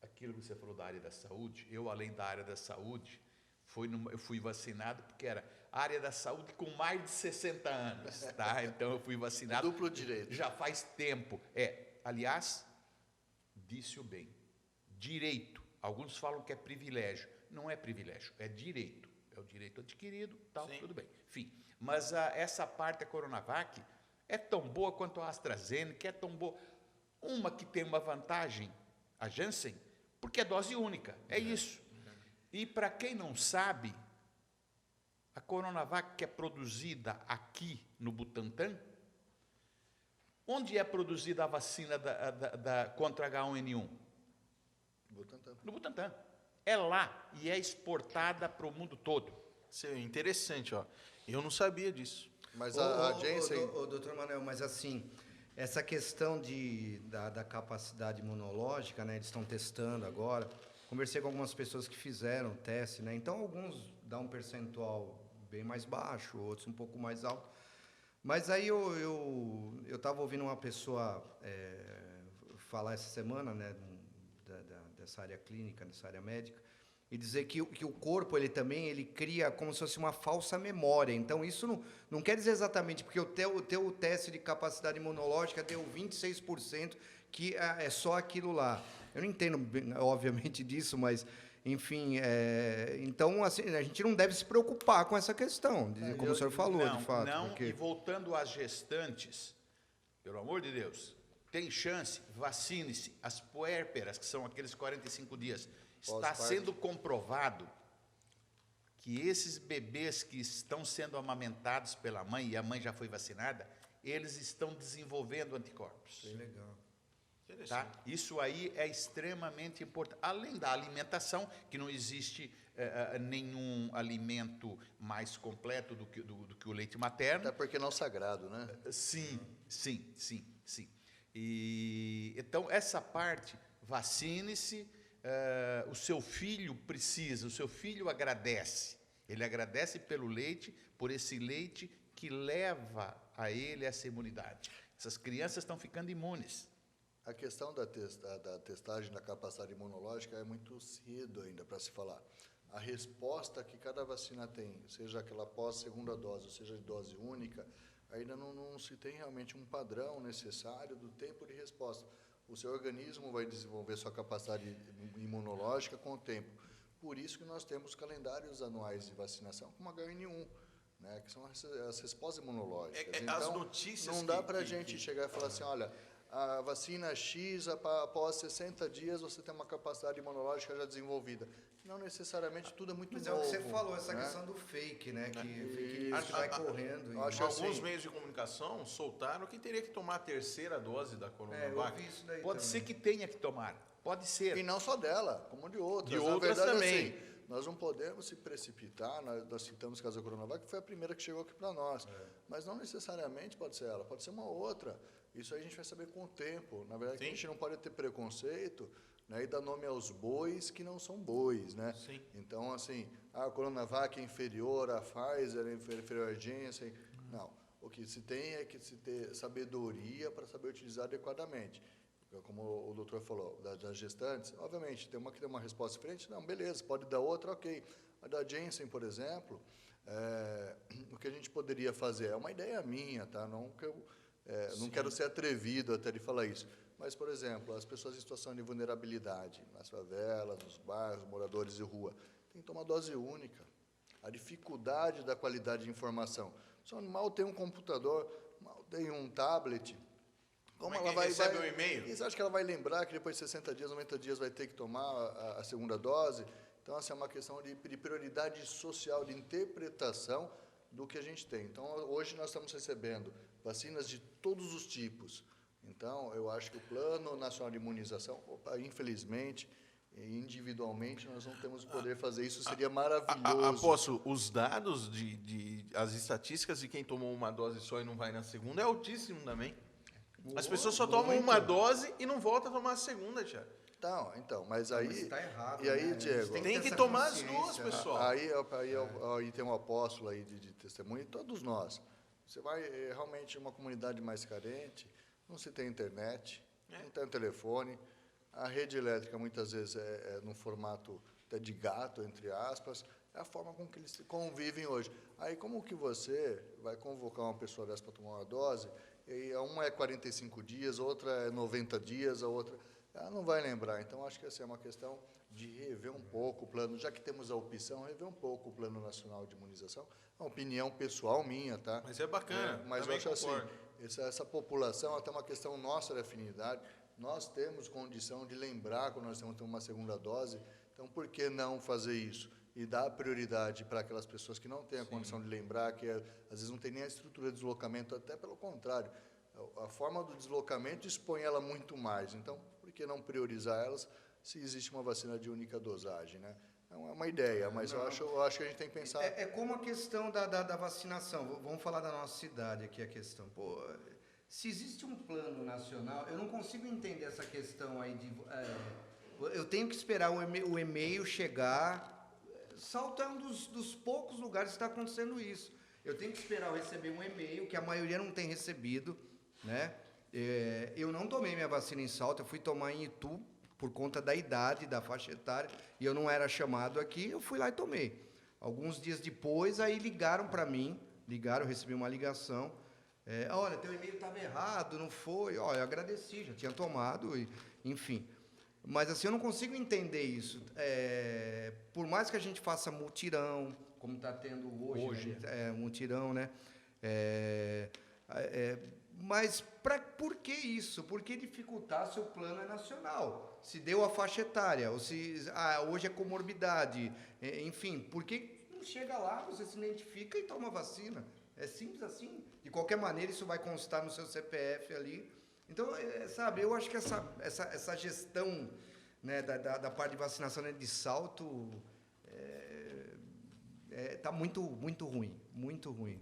Aquilo que você falou da área da saúde, eu, além da área da saúde, eu fui vacinado porque era área da saúde com mais de 60 anos. Tá? Então, eu fui vacinado. Duplo direito. Já faz tempo. Aliás, disse-o bem, direito. Alguns falam que é privilégio. Não é privilégio, é direito. É o direito adquirido, tal, Sim. tudo bem. Enfim, mas essa parte da Coronavac é tão boa quanto a AstraZeneca, é tão boa. Uma que tem uma vantagem, a Janssen, porque é dose única, é isso. E para quem não sabe, a Coronavac que é produzida aqui no Butantan, onde é produzida a vacina contra H1N1? Butantan. No Butantan. É lá e é exportada para o mundo todo. Isso é interessante, ó. Eu não sabia disso. Mas a Janssen... Doutor Manuel, mas assim, essa questão da capacidade imunológica, né, eles estão testando agora. Conversei com algumas pessoas que fizeram o teste, né? Então, alguns dão um percentual bem mais baixo, outros um pouco mais alto. Mas aí eu estava ouvindo uma pessoa falar essa semana, né, dessa área clínica, dessa área médica, e dizer que o corpo ele cria como se fosse uma falsa memória. Então, isso não quer dizer exatamente, porque o teu teste de capacidade imunológica deu 26%, que é só aquilo lá. Eu não entendo, obviamente, disso, mas, enfim, então, assim, a gente não deve se preocupar com essa questão, como o senhor falou, de fato. Não, porque... e voltando às gestantes, pelo amor de Deus, tem chance, vacine-se. As puérperas, que são aqueles 45 dias, está sendo comprovado que esses bebês que estão sendo amamentados pela mãe, e a mãe já foi vacinada, eles estão desenvolvendo anticorpos. Bem legal. Tá? Isso aí é extremamente importante. Além da alimentação, que não existe nenhum alimento mais completo do que o leite materno. Até porque não é sagrado, né? Sim. E, então, essa parte, vacine-se, o seu filho precisa, o seu filho agradece. Ele agradece pelo leite, por esse leite que leva a ele essa imunidade. Essas crianças estão ficando imunes. A questão da testagem da capacidade imunológica é muito cedo ainda para se falar. A resposta que cada vacina tem, seja aquela pós segunda dose, ou seja de dose única, ainda não se tem realmente um padrão necessário do tempo de resposta. O seu organismo vai desenvolver sua capacidade imunológica com o tempo. Por isso que nós temos calendários anuais de vacinação, como HN1, né, que são as respostas imunológicas. Então, as notícias não dá para a gente chegar e falar assim, olha, a vacina X, após 60 dias, você tem uma capacidade imunológica já desenvolvida. Não necessariamente, tudo é muito Mas novo. é o que você falou, essa né? questão do fake, né? Que fake news que vai correndo. eu acho Alguns assim, meios de comunicação soltaram que teria que tomar a terceira dose da eu Coronavac. vi isso daí Pode também. ser que tenha que tomar, pode ser. e não só dela, como de outras. De Na outras verdade, também. assim, nós não podemos se precipitar, nós citamos o caso da Coronavac, que foi a primeira que chegou aqui para nós. Mas não necessariamente pode ser ela, pode ser uma outra. Isso aí a gente vai saber com o tempo. Na verdade, Sim. a gente não pode ter preconceito, né, e dar nome aos bois que não são bois, né? Sim. Então, assim, a Coronavac é inferior à Pfizer, é inferior à Janssen. Não. O que se tem é que se ter sabedoria para saber utilizar adequadamente. Como o doutor falou, das gestantes, obviamente, tem uma que tem uma resposta diferente, não, beleza, pode dar outra, ok. A da Janssen, por exemplo, o que a gente poderia fazer, é uma ideia minha, tá? Não que eu não quero ser atrevido até de falar isso, mas, por exemplo, as pessoas em situação de vulnerabilidade, nas favelas, nos bairros, moradores de rua, tem que tomar dose única. A dificuldade da qualidade de informação. Só mal tem um computador, mal tem um tablet. Como é que recebe um e-mail? E você acha que ela vai lembrar que depois de 60 dias, 90 dias vai ter que tomar a segunda dose? Então, essa é uma questão de prioridade social, de interpretação do que a gente tem. Então, hoje nós estamos recebendo vacinas de todos os tipos. Então, eu acho que o Plano Nacional de Imunização, infelizmente, individualmente, nós não temos o poder de fazer isso, seria maravilhoso. Apóstolo, os dados, as estatísticas de quem tomou uma dose só e não vai na segunda é altíssimo também. As pessoas só tomam uma dose e não voltam a tomar a segunda, Tiago. Então, mas aí... Mas tá errado, e aí, né? Diego... Tem Tem que essa tomar as consciência. duas, pessoal. Aí tem um apóstolo aí de testemunho, e todos nós. Você vai realmente uma comunidade mais carente, não se tem internet, não tem telefone, a rede elétrica muitas vezes é num formato até de gato, entre aspas, é a forma com que eles convivem hoje. Aí como que você vai convocar uma pessoa dessa para tomar uma dose, e uma é 45 dias, outra é 90 dias, a outra... Ela não vai lembrar. Então, acho que essa é uma questão de rever um pouco o plano, já que temos a opção, rever um pouco o Plano Nacional de Imunização. É uma opinião pessoal minha, tá? Mas é bacana, Mas eu também acho assim, concordo. essa população, até uma questão nossa de afinidade, nós temos condição de lembrar quando nós temos uma segunda dose, então por que não fazer isso? E dar prioridade para aquelas pessoas que não têm a condição de lembrar, que às vezes não tem nem a estrutura de deslocamento, até pelo contrário, a forma do deslocamento expõe ela muito mais. Então, por que não priorizar elas se existe uma vacina de única dosagem, né? É uma ideia, mas eu acho que a gente tem que pensar... É como a questão da vacinação. Vamos falar da nossa cidade aqui, a questão. Pô, se existe um plano nacional, eu não consigo entender essa questão aí de... eu tenho que esperar o e-mail chegar. Salto é um dos poucos lugares que está acontecendo isso. Eu tenho que esperar eu receber um e-mail, que a maioria não tem recebido, né? Eu não tomei minha vacina em Salto, eu fui tomar em Itu, por conta da idade, da faixa etária, e eu não era chamado aqui, eu fui lá e tomei. Alguns dias depois, aí ligaram para mim, eu recebi uma ligação, olha, teu e-mail estava errado, não foi, olha, eu agradeci, já tinha tomado, enfim. Mas assim, eu não consigo entender isso. Por mais que a gente faça mutirão, como está tendo hoje. Né? Mutirão, né? Mas por que isso? Por que dificultar se o plano é nacional? Se deu a faixa etária, ou se hoje é comorbidade, enfim, por que não chega lá, você se identifica e toma vacina? É simples assim. De qualquer maneira, isso vai constar no seu CPF ali. Então, sabe, eu acho que essa gestão, né, da parte de vacinação, né, de salto tá muito ruim,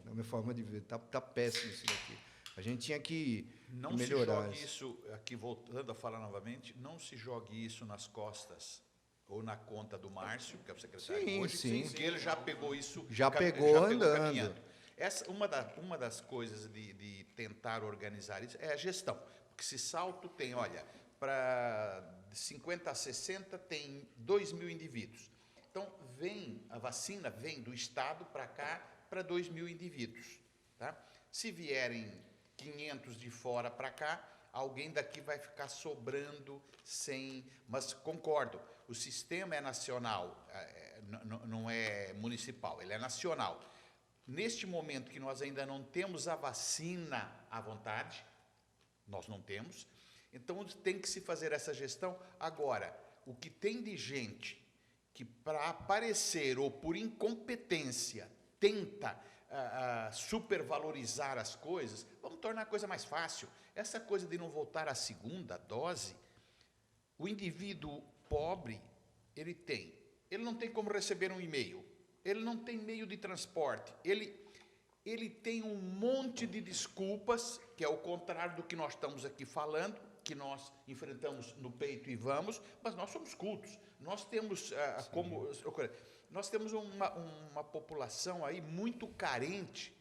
na minha forma de ver. Tá péssimo isso daqui. A gente tinha que Não melhorar se jogue isso, aqui voltando a falar novamente, não se jogue isso nas costas ou na conta do Márcio, que é o secretário Sim, hoje, sim. porque ele já pegou isso. Já pegou andando. Caminhando. Uma das coisas de tentar organizar isso é a gestão. Porque se salto tem, olha, para 50 a 60 tem 2.000 indivíduos. Então, a vacina vem do Estado para cá para 2.000 indivíduos. Tá? Se vierem 500 de fora para cá, alguém daqui vai ficar sobrando sem... Mas concordo, o sistema é nacional, não é municipal, ele é nacional. Neste momento que nós ainda não temos a vacina à vontade, nós não temos, então tem que se fazer essa gestão. Agora, o que tem de gente que para aparecer ou por incompetência tenta supervalorizar as coisas, vamos tornar a coisa mais fácil. Essa coisa de não voltar à segunda dose, o indivíduo pobre, ele não tem como receber um e-mail, ele não tem meio de transporte, ele tem um monte de desculpas, que é o contrário do que nós estamos aqui falando, que nós enfrentamos no peito e vamos, mas nós somos cultos. Nós temos nós temos uma população aí muito carente.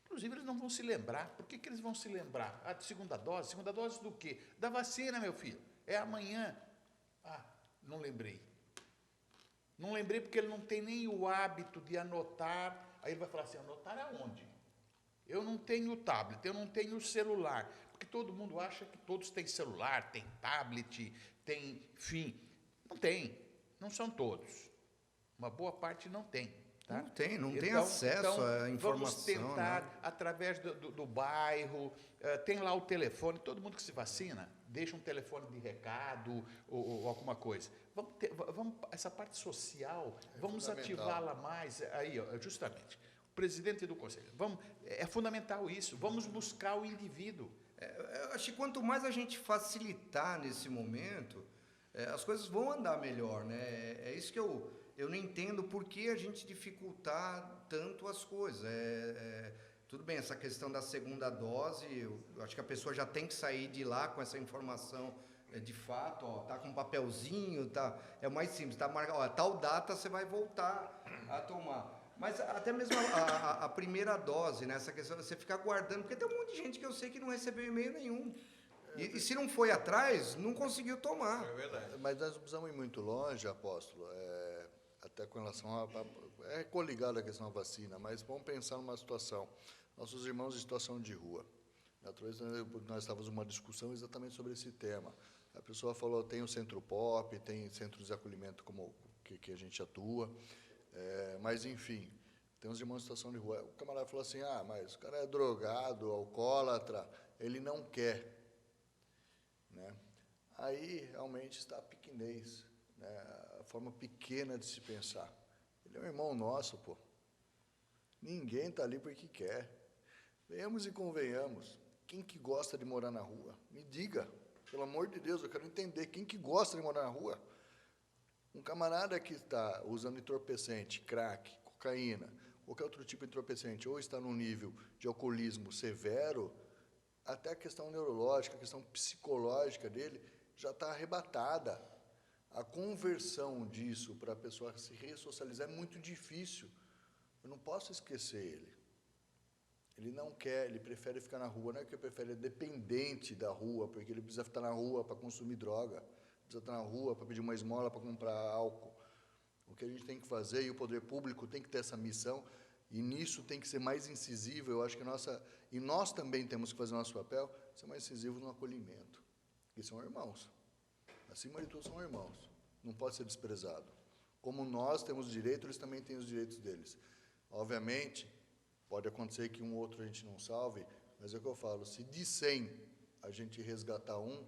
Inclusive, eles não vão se lembrar. Por que eles vão se lembrar? De segunda dose? Segunda dose do quê? Da vacina, meu filho. É amanhã. Não lembrei. Não lembrei porque ele não tem nem o hábito de anotar. Aí ele vai falar assim, anotar aonde? Eu não tenho tablet, eu não tenho celular. Porque todo mundo acha que todos têm celular, tem tablet, tem... Enfim, não tem. Não são todos. Uma boa parte não tem. Tá? Não tem acesso à informação. Vamos tentar, né? através do bairro, tem lá o telefone, todo mundo que se vacina, deixa um telefone de recado ou alguma coisa. Vamos essa parte social, vamos ativá-la mais. Aí, justamente, o presidente do conselho, é fundamental isso, vamos buscar o indivíduo. Eu acho que quanto mais a gente facilitar nesse momento, as coisas vão andar melhor, né? É isso que eu não entendo por que a gente dificultar tanto as coisas. Tudo bem, essa questão da segunda dose, eu acho que a pessoa já tem que sair de lá com essa informação de fato, tá com um papelzinho, é o mais simples, tá marcado, tal data você vai voltar a tomar. Mas até mesmo a primeira dose, né, essa questão de você ficar guardando, porque tem um monte de gente que eu sei que não recebeu e-mail nenhum. E se não foi atrás, não conseguiu tomar. É verdade. Mas nós não precisamos ir muito longe, apóstolo, até com relação coligado à questão da vacina, mas vamos pensar numa situação. Nossos irmãos em situação de rua. Nós estávamos numa discussão exatamente sobre esse tema. A pessoa falou, tem o Centro Pop, tem centros de acolhimento como que a gente atua, mas, enfim, tem os irmãos em situação de rua. O camarada falou assim, mas o cara é drogado, alcoólatra, ele não quer. Né? Aí, realmente, está a pequenez, né? A forma pequena de se pensar. Ele é um irmão nosso, pô. Ninguém está ali porque quer. Venhamos e convenhamos. Quem que gosta de morar na rua? Me diga. Pelo amor de Deus, eu quero entender. Quem que gosta de morar na rua? Um camarada que está usando entorpecente, crack, cocaína, qualquer outro tipo de entorpecente, ou está num nível de alcoolismo severo, até a questão neurológica, a questão psicológica dele já está arrebatada. A conversão disso para a pessoa se ressocializar é muito difícil. Eu não posso esquecer ele. Ele não quer, ele prefere ficar na rua. Não é que ele prefere, é dependente da rua, porque ele precisa estar na rua para consumir droga, precisa estar na rua para pedir uma esmola, para comprar álcool. O que a gente tem que fazer, e o poder público tem que ter essa missão, e nisso tem que ser mais incisivo. Eu acho que e nós também temos que fazer o nosso papel, ser mais incisivo no acolhimento. E são irmãos. Acima de tudo, são irmãos. Não pode ser desprezado. Como nós temos direito, eles também têm os direitos deles. Obviamente, pode acontecer que um outro a gente não salve, mas é o que eu falo, se de 100 a gente resgatar um,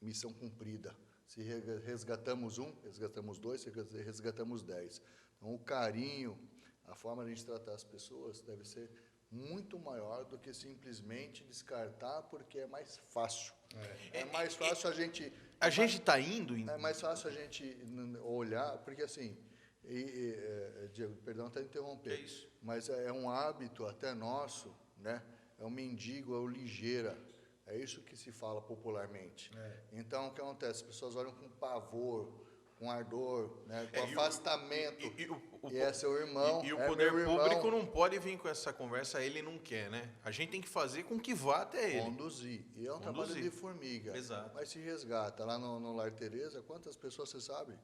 missão cumprida. Se resgatamos um, resgatamos 2, resgatamos 10. Então, o carinho, a forma de a gente tratar as pessoas deve ser muito maior do que simplesmente descartar, porque é mais fácil. É mais fácil a gente... A gente está indo... É mais fácil a gente olhar, porque assim, Diego, perdão até interromper, É isso. mas é um hábito até nosso, né? É o mendigo, é o ligeira, é isso que se fala popularmente. Então, o que acontece? As pessoas olham com pavor, com ardor, né? Com afastamento, e é seu irmão, E o é poder meu irmão. público não pode vir com essa conversa, ele não quer, né? A gente tem que fazer com que vá até ele. Conduzir. E é um trabalho de formiga. Exato. Mas se resgata. Lá no Lar Teresa, quantas pessoas você sabe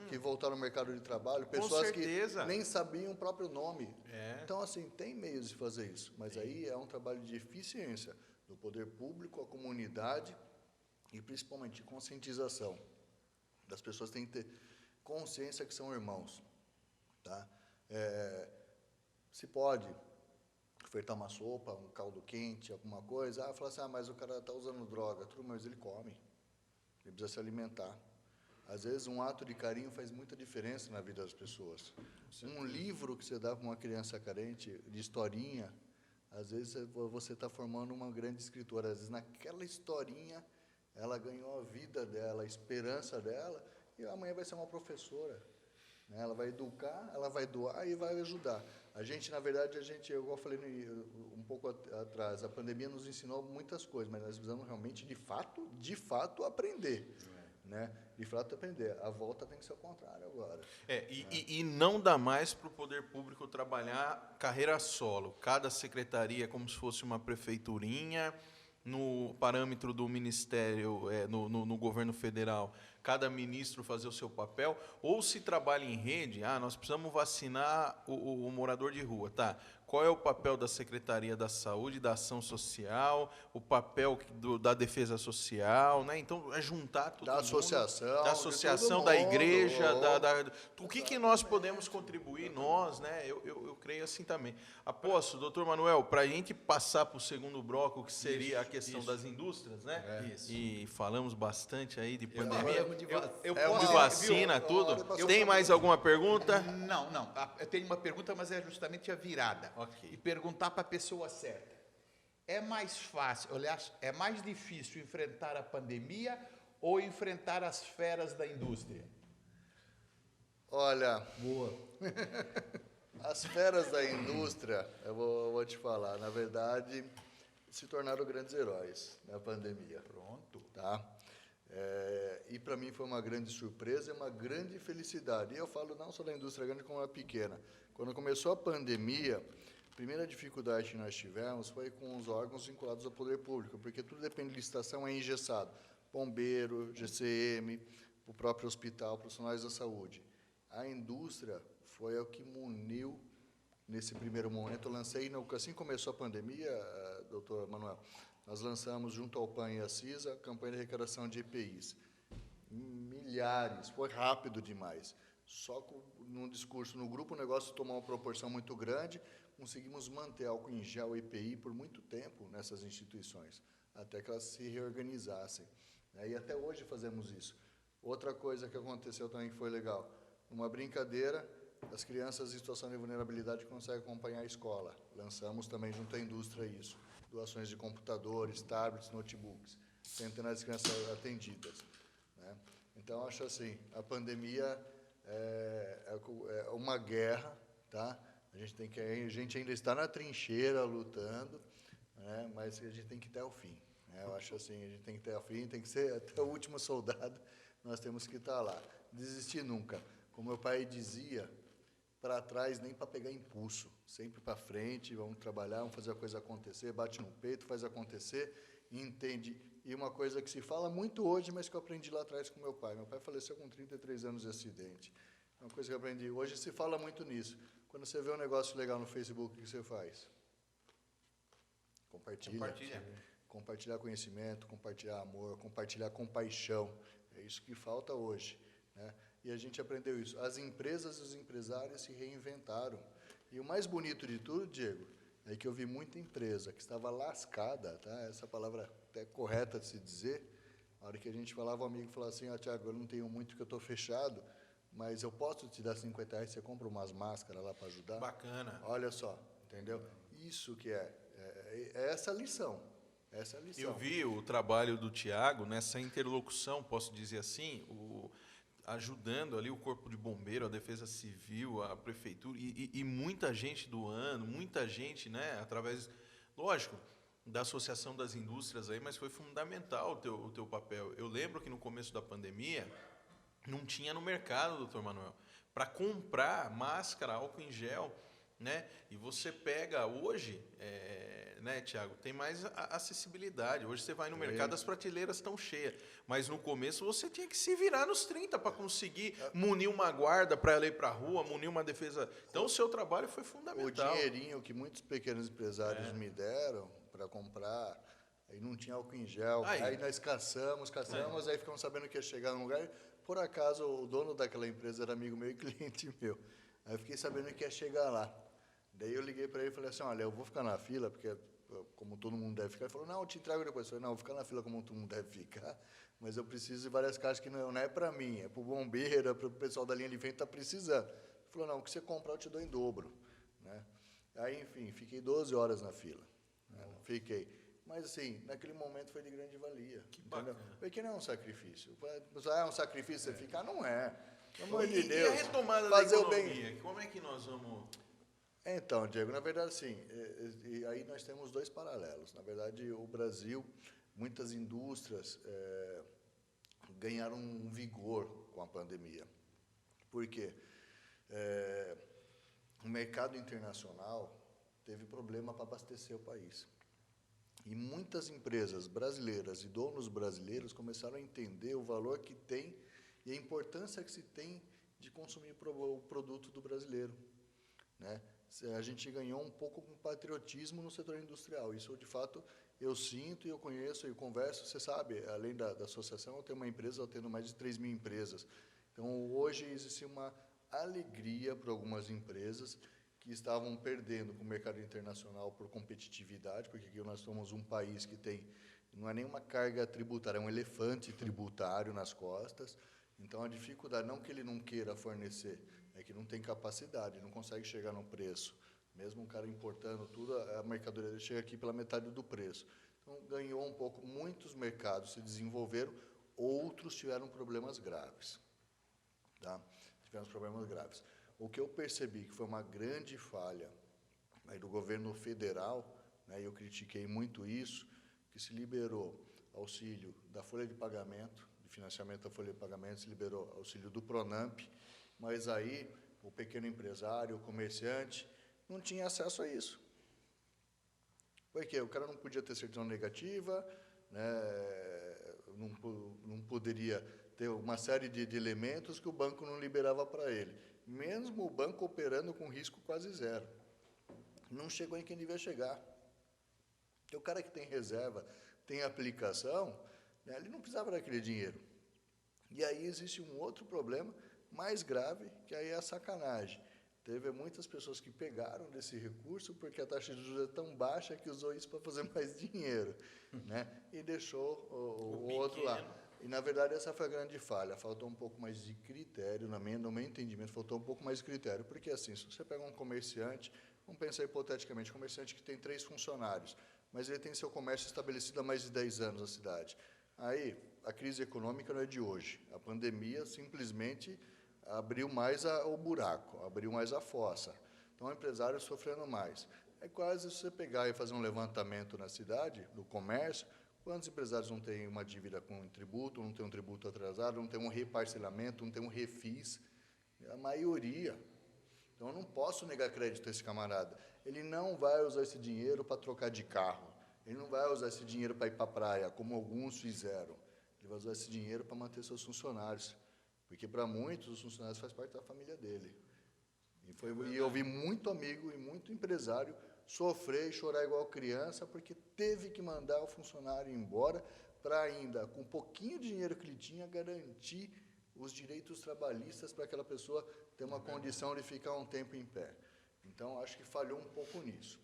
que voltaram ao mercado de trabalho? Pessoas que certeza. nem sabiam o próprio nome. É. Então, assim, tem meios de fazer isso. Mas aí é um trabalho de eficiência do poder público, a comunidade e principalmente de conscientização. Das pessoas têm que ter consciência que são irmãos. Tá? Se pode ofertar uma sopa, um caldo quente, alguma coisa, fala assim, mas o cara está usando droga, tudo, mas ele come, ele precisa se alimentar. Às vezes um ato de carinho faz muita diferença na vida das pessoas. Um livro que você dá para uma criança carente, de historinha, às vezes você está formando uma grande escritora, às vezes naquela historinha ela ganhou a vida dela, a esperança dela, e amanhã vai ser uma professora. Ela vai educar, ela vai doar e vai ajudar. A gente, na verdade, igual eu falei um pouco atrás, a pandemia nos ensinou muitas coisas, mas nós precisamos realmente, de fato aprender. Né? De fato aprender. A volta tem que ser o contrário agora. E não dá mais para o poder público trabalhar carreira solo. Cada secretaria, como se fosse uma prefeiturinha, no parâmetro do ministério, no governo federal, cada ministro fazer o seu papel, ou se trabalha em rede, nós precisamos vacinar o morador de rua, tá? Qual é o papel da Secretaria da Saúde, da Ação Social, o papel da Defesa Social, né? Então, é juntar todo mundo. Da associação, da igreja, o que nós podemos contribuir, nós, né? Eu creio assim também. Aposto, doutor Manuel, para a gente passar para o segundo bloco, que seria a questão das indústrias, né? E falamos bastante aí de pandemia. De vacina, tudo. Tem mais alguma pergunta? Não. Eu tenho uma pergunta, mas é justamente a virada. Ok. E perguntar para a pessoa certa. É mais fácil, aliás, é mais difícil enfrentar a pandemia ou enfrentar as feras da indústria? Olha, Boa. as feras da indústria, eu vou te falar, na verdade, se tornaram grandes heróis na pandemia. Pronto. Tá? E para mim foi uma grande surpresa e uma grande felicidade. E eu falo não só da indústria grande, como a pequena. Quando começou a pandemia, a primeira dificuldade que nós tivemos foi com os órgãos vinculados ao poder público, porque tudo depende de licitação, é engessado. Bombeiro, GCM, o próprio hospital, profissionais da saúde. A indústria foi o que muniu nesse primeiro momento. Eu lancei, assim que começou a pandemia, doutor Manuel, nós lançamos, junto ao PAN e à CISA, a campanha de arrecadação de EPIs. Milhares, foi rápido demais. Só num discurso, no grupo, o negócio tomou uma proporção muito grande, conseguimos manter álcool em gel e EPI por muito tempo nessas instituições, até que elas se reorganizassem. E até hoje fazemos isso. Outra coisa que aconteceu também que foi legal, uma brincadeira, as crianças em situação de vulnerabilidade conseguem acompanhar a escola. Lançamos também junto à indústria isso. Doações de computadores, tablets, notebooks, centenas de crianças atendidas. Né? Então, acho assim, a pandemia é uma guerra, tá? A gente ainda está na trincheira lutando, né? Mas a gente tem que ir até o fim. Né? Eu acho assim, a gente tem que ir até o fim, tem que ser até o último soldado, nós temos que estar lá. Desistir nunca. Como meu pai dizia, para trás nem para pegar impulso, sempre para frente, vamos trabalhar, vamos fazer a coisa acontecer, bate no peito, faz acontecer, entende. E uma coisa que se fala muito hoje, mas que eu aprendi lá atrás com meu pai. Meu pai faleceu com 33 anos de acidente. Uma coisa que eu aprendi. Hoje se fala muito nisso. Quando você vê um negócio legal no Facebook, o que você faz? Compartilha. Compartilhar conhecimento, compartilhar amor, compartilhar compaixão. É isso que falta hoje, né? E a gente aprendeu isso. As empresas e os empresários se reinventaram. E o mais bonito de tudo, Diego, é que eu vi muita empresa que estava lascada, tá? Essa palavra até correta de se dizer. A hora que a gente falava, o amigo falava assim, Tiago, eu não tenho muito porque eu estou fechado, mas eu posso te dar R$50, você compra umas máscaras lá para ajudar? Bacana. Olha só, entendeu? Isso que é essa a lição. Essa é a lição. Eu vi o trabalho do Tiago nessa interlocução, posso dizer assim, ajudando ali o Corpo de Bombeiro, a Defesa Civil, a Prefeitura, e muita gente doando, muita gente, né, através, lógico, da Associação das Indústrias aí, mas foi fundamental o teu papel. Eu lembro que no começo da pandemia, não tinha no mercado, doutor Manuel, para comprar máscara, álcool em gel, né? E você pega hoje, né, Tiago, tem mais acessibilidade. Hoje você vai no mercado, as prateleiras estão cheias. Mas no começo você tinha que se virar nos 30 para conseguir munir uma guarda para ela ir para a rua, munir uma defesa. Então o seu trabalho foi fundamental. O dinheirinho que muitos pequenos empresários me deram para comprar, aí não tinha álcool em gel. Aí nós caçamos, aí ficamos sabendo que ia chegar num lugar. Por acaso, o dono daquela empresa era amigo meu e cliente meu. Aí eu fiquei sabendo que ia chegar lá. Daí eu liguei para ele e falei assim, olha, eu vou ficar na fila, porque como todo mundo deve ficar. Ele falou, não, eu te entrego depois. Eu falei, não, eu vou ficar na fila como todo mundo deve ficar, mas eu preciso de várias caixas que não é para mim, é para o bombeiro, é para o pessoal da linha de frente que está precisando. Ele falou, não, o que você comprar eu te dou em dobro. Né? Aí, enfim, fiquei 12 horas na fila. Né? Fiquei. Mas, assim, naquele momento foi de grande valia. Que bacana. Porque não é um sacrifício. É um sacrifício você ficar? Não é. Pelo amor de Deus. E a retomada fazer da o bem. economia? Como é que nós vamos... Então, Diego, na verdade, sim. E aí nós temos dois paralelos. Na verdade, o Brasil, muitas indústrias ganharam um vigor com a pandemia. Por quê? O mercado internacional teve problema para abastecer o país. E muitas empresas brasileiras e donos brasileiros começaram a entender o valor que tem e a importância que se tem de consumir o produto do brasileiro. Né? A gente ganhou um pouco com patriotismo no setor industrial. Isso, de fato, eu sinto e eu conheço e converso. Você sabe, além da associação, eu tenho uma empresa, eu tenho mais de 3.000 empresas. Então, hoje, existe uma alegria para algumas empresas que estavam perdendo com o mercado internacional por competitividade, porque aqui nós somos um país que tem, não é nenhuma carga tributária, é um elefante tributário nas costas. Então, a dificuldade, não que ele não queira fornecer, é que não tem capacidade, não consegue chegar no preço. Mesmo um cara importando tudo, a mercadoria chega aqui pela metade do preço. Então, ganhou um pouco, muitos mercados se desenvolveram, outros tiveram problemas graves. Tá? Tivemos problemas graves. O que eu percebi que foi uma grande falha aí do governo federal, né, e eu critiquei muito isso, que se liberou auxílio da folha de pagamento, de financiamento da folha de pagamento, se liberou auxílio do Pronamp, mas aí o pequeno empresário, o comerciante, não tinha acesso a isso. Por quê? O cara não podia ter certidão negativa, né, não poderia ter uma série de elementos que o banco não liberava para ele. Mesmo o banco operando com risco quase zero. Não chegou em quem devia chegar. Porque o cara que tem reserva, tem aplicação, né, ele não precisava daquele dinheiro. E aí existe um outro problema mais grave, que aí é a sacanagem. Teve muitas pessoas que pegaram desse recurso porque a taxa de juros é tão baixa que usou isso para fazer mais dinheiro, né? E deixou o outro lá. E, na verdade, essa foi a grande falha. Faltou um pouco mais de critério, no meu entendimento, faltou um pouco mais de critério. Porque, assim, se você pega um comerciante, vamos pensar hipoteticamente, um comerciante que tem 3 funcionários, mas ele tem seu comércio estabelecido há mais de 10 anos na cidade. Aí, a crise econômica não é de hoje. A pandemia simplesmente abriu mais o buraco, abriu mais a fossa. Então, o empresário sofrendo mais. É quase se você pegar e fazer um levantamento na cidade, no comércio, quantos empresários não têm uma dívida com tributo, não tem um tributo atrasado, não tem um reparcelamento, não tem um refis? A maioria. Então, eu não posso negar crédito a esse camarada. Ele não vai usar esse dinheiro para trocar de carro. Ele não vai usar esse dinheiro para ir para a praia, como alguns fizeram. Ele vai usar esse dinheiro para manter seus funcionários. Porque, para muitos, os funcionários fazem parte da família dele. E eu vi muito amigo e muito empresário sofrer e chorar igual criança porque teve que mandar o funcionário embora para ainda, com um pouquinho de dinheiro que ele tinha, garantir os direitos trabalhistas para aquela pessoa ter uma condição de ficar um tempo em pé. Então, acho que falhou um pouco nisso.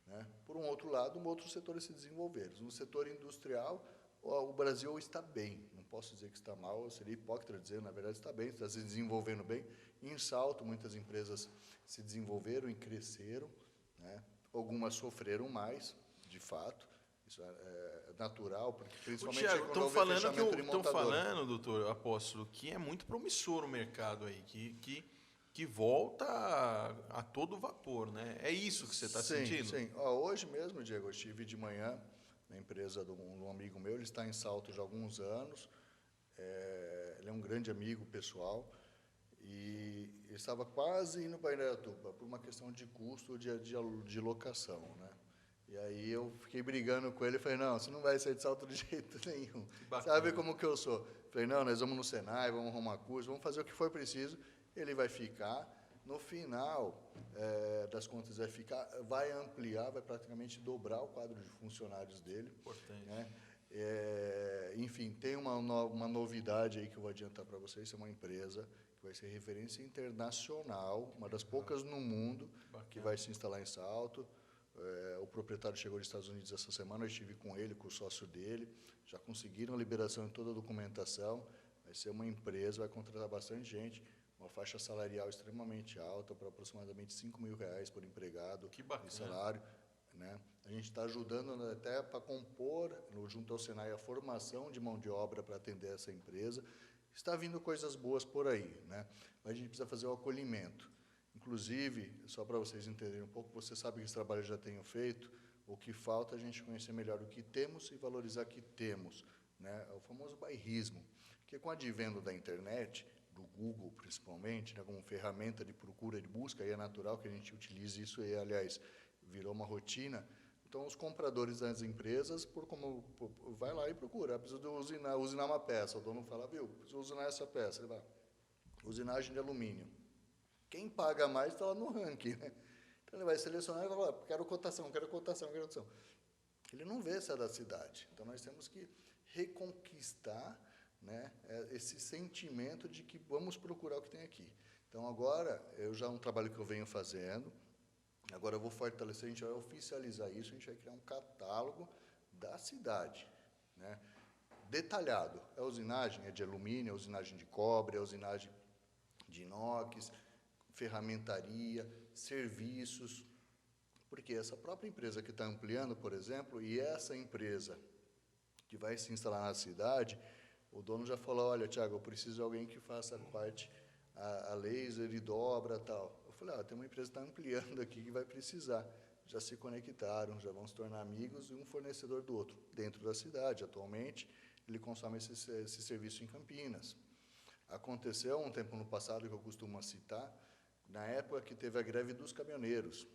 Né? Por um outro lado, outros setores se desenvolveram. No setor industrial, o Brasil está bem. Não posso dizer que está mal, seria hipócrita dizer, na verdade está bem, está se desenvolvendo bem. Em Salto, muitas empresas se desenvolveram e cresceram. Né? Algumas sofreram mais, de fato. Isso é natural, porque principalmente Tiago, quando houve fechamento de estão montadora. falando, doutor Apóstolo, que é muito promissor o mercado aí, que volta a todo vapor, né? É isso que você está sentindo? Sim. Hoje mesmo, Diego, eu estive de manhã na empresa de um amigo meu, ele está em Salto já há alguns anos, ele é um grande amigo pessoal, e ele estava quase indo para Indaiatuba, por uma questão de custo de locação, né? E aí eu fiquei brigando com ele, falei, não, você não vai sair de Salto de jeito nenhum. Sabe como que eu sou? Falei, não, nós vamos no Senai, vamos arrumar curso, vamos fazer o que for preciso, ele vai ficar. No final das contas, vai ampliar, vai praticamente dobrar o quadro de funcionários dele. Importante. Né? Enfim, tem uma novidade aí que eu vou adiantar para vocês, é uma empresa que vai ser referência internacional, uma das poucas no mundo, que vai se instalar em Salto. O proprietário chegou dos Estados Unidos essa semana, eu estive com ele, com o sócio dele, já conseguiram a liberação de toda a documentação, vai ser uma empresa, vai contratar bastante gente, uma faixa salarial extremamente alta, para aproximadamente R$5.000 por empregado de salário. Né? A gente está ajudando até para compor, junto ao Senai, a formação de mão de obra para atender essa empresa. Está vindo coisas boas por aí, né? Mas a gente precisa fazer o acolhimento. Inclusive, só para vocês entenderem um pouco, você sabe que esse trabalho eu já tenho feito, o que falta é a gente conhecer melhor o que temos e valorizar o que temos, né? É o famoso bairrismo, que com o advento da internet, do Google principalmente, né, como ferramenta de procura e de busca, e é natural que a gente utilize isso, e aliás, virou uma rotina. Então, os compradores das empresas, vai lá e procura, preciso usinar uma peça, o dono fala, viu, preciso usinar essa peça, ele vai, usinagem de alumínio. Quem paga mais está lá no ranking, né? Então, ele vai selecionar e vai falar, quero cotação. Ele não vê se é da cidade. Então, nós temos que reconquistar, né, esse sentimento de que vamos procurar o que tem aqui. Então, agora, já é um trabalho que eu venho fazendo, agora eu vou fortalecer, a gente vai oficializar isso, a gente vai criar um catálogo da cidade, né, detalhado. A usinagem é de alumínio, a usinagem de cobre, a usinagem de inox, ferramentaria, serviços, porque essa própria empresa que está ampliando, por exemplo, e essa empresa que vai se instalar na cidade, o dono já falou, olha, Tiago, eu preciso de alguém que faça a parte, a laser e dobra e tal. Eu falei, tem uma empresa que está ampliando aqui que vai precisar. Já se conectaram, já vão se tornar amigos e um fornecedor do outro, dentro da cidade. Atualmente, ele consome esse serviço em Campinas. Aconteceu um tempo no passado, que eu costumo citar, na época que teve a greve dos caminhoneiros.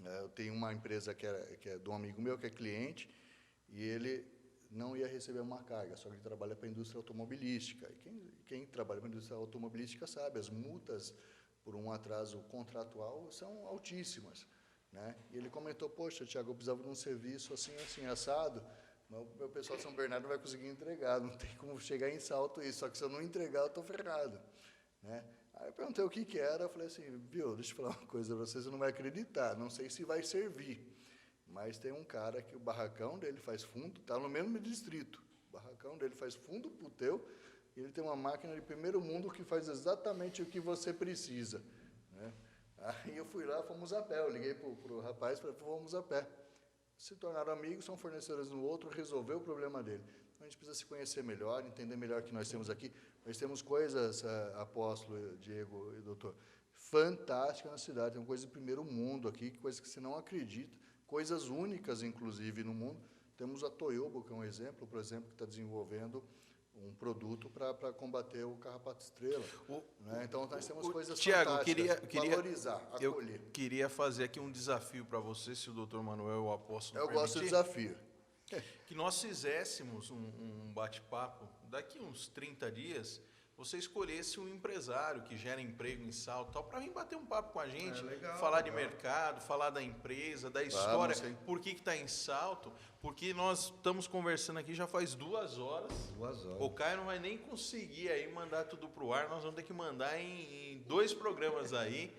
Eu tenho uma empresa que é de um amigo meu, que é cliente, e ele não ia receber uma carga, só que ele trabalha para a indústria automobilística. E quem trabalha para a indústria automobilística sabe, as multas por um atraso contratual são altíssimas. Né? E ele comentou, poxa, Tiago, eu precisava de um serviço assim, assado, mas o meu pessoal de São Bernardo não vai conseguir entregar, não tem como chegar em Salto isso, só que se eu não entregar, eu estou ferrado. Né? Aí eu perguntei o que era, eu falei assim, viu, deixa eu falar uma coisa para vocês, você não vai acreditar, não sei se vai servir, mas tem um cara que o barracão dele faz fundo, está no mesmo distrito, o barracão dele faz fundo para o teu, e ele tem uma máquina de primeiro mundo que faz exatamente o que você precisa. Né? Aí eu fui lá, fomos a pé, eu liguei para o rapaz e falei, vamos a pé. Se tornaram amigos, são fornecedores no outro, resolveu o problema dele. Então, a gente precisa se conhecer melhor, entender melhor o que nós temos aqui. Nós temos coisas, Apóstolo, Diego e doutor, fantásticas na cidade. Tem coisas de primeiro mundo aqui, coisas que você não acredita, coisas únicas, inclusive, no mundo. Temos a Toyobo, que é um exemplo, por exemplo, que está desenvolvendo um produto para combater o carrapato estrela. Né? Então, nós temos coisas Tiago, fantásticas. Valorizar, acolher. Eu queria fazer aqui um desafio para você, se o doutor Manuel ou o Apóstolo Eu gosto de desafio. Que nós fizéssemos um bate-papo, daqui uns 30 dias, você escolhesse um empresário que gera emprego em Salto, para vir bater um papo com a gente, falar de mercado, falar da empresa, da história, por que está em Salto, porque nós estamos conversando aqui já faz 2 horas. 2 horas. O Caio não vai nem conseguir aí mandar tudo para o ar, nós vamos ter que mandar em 2 programas aí.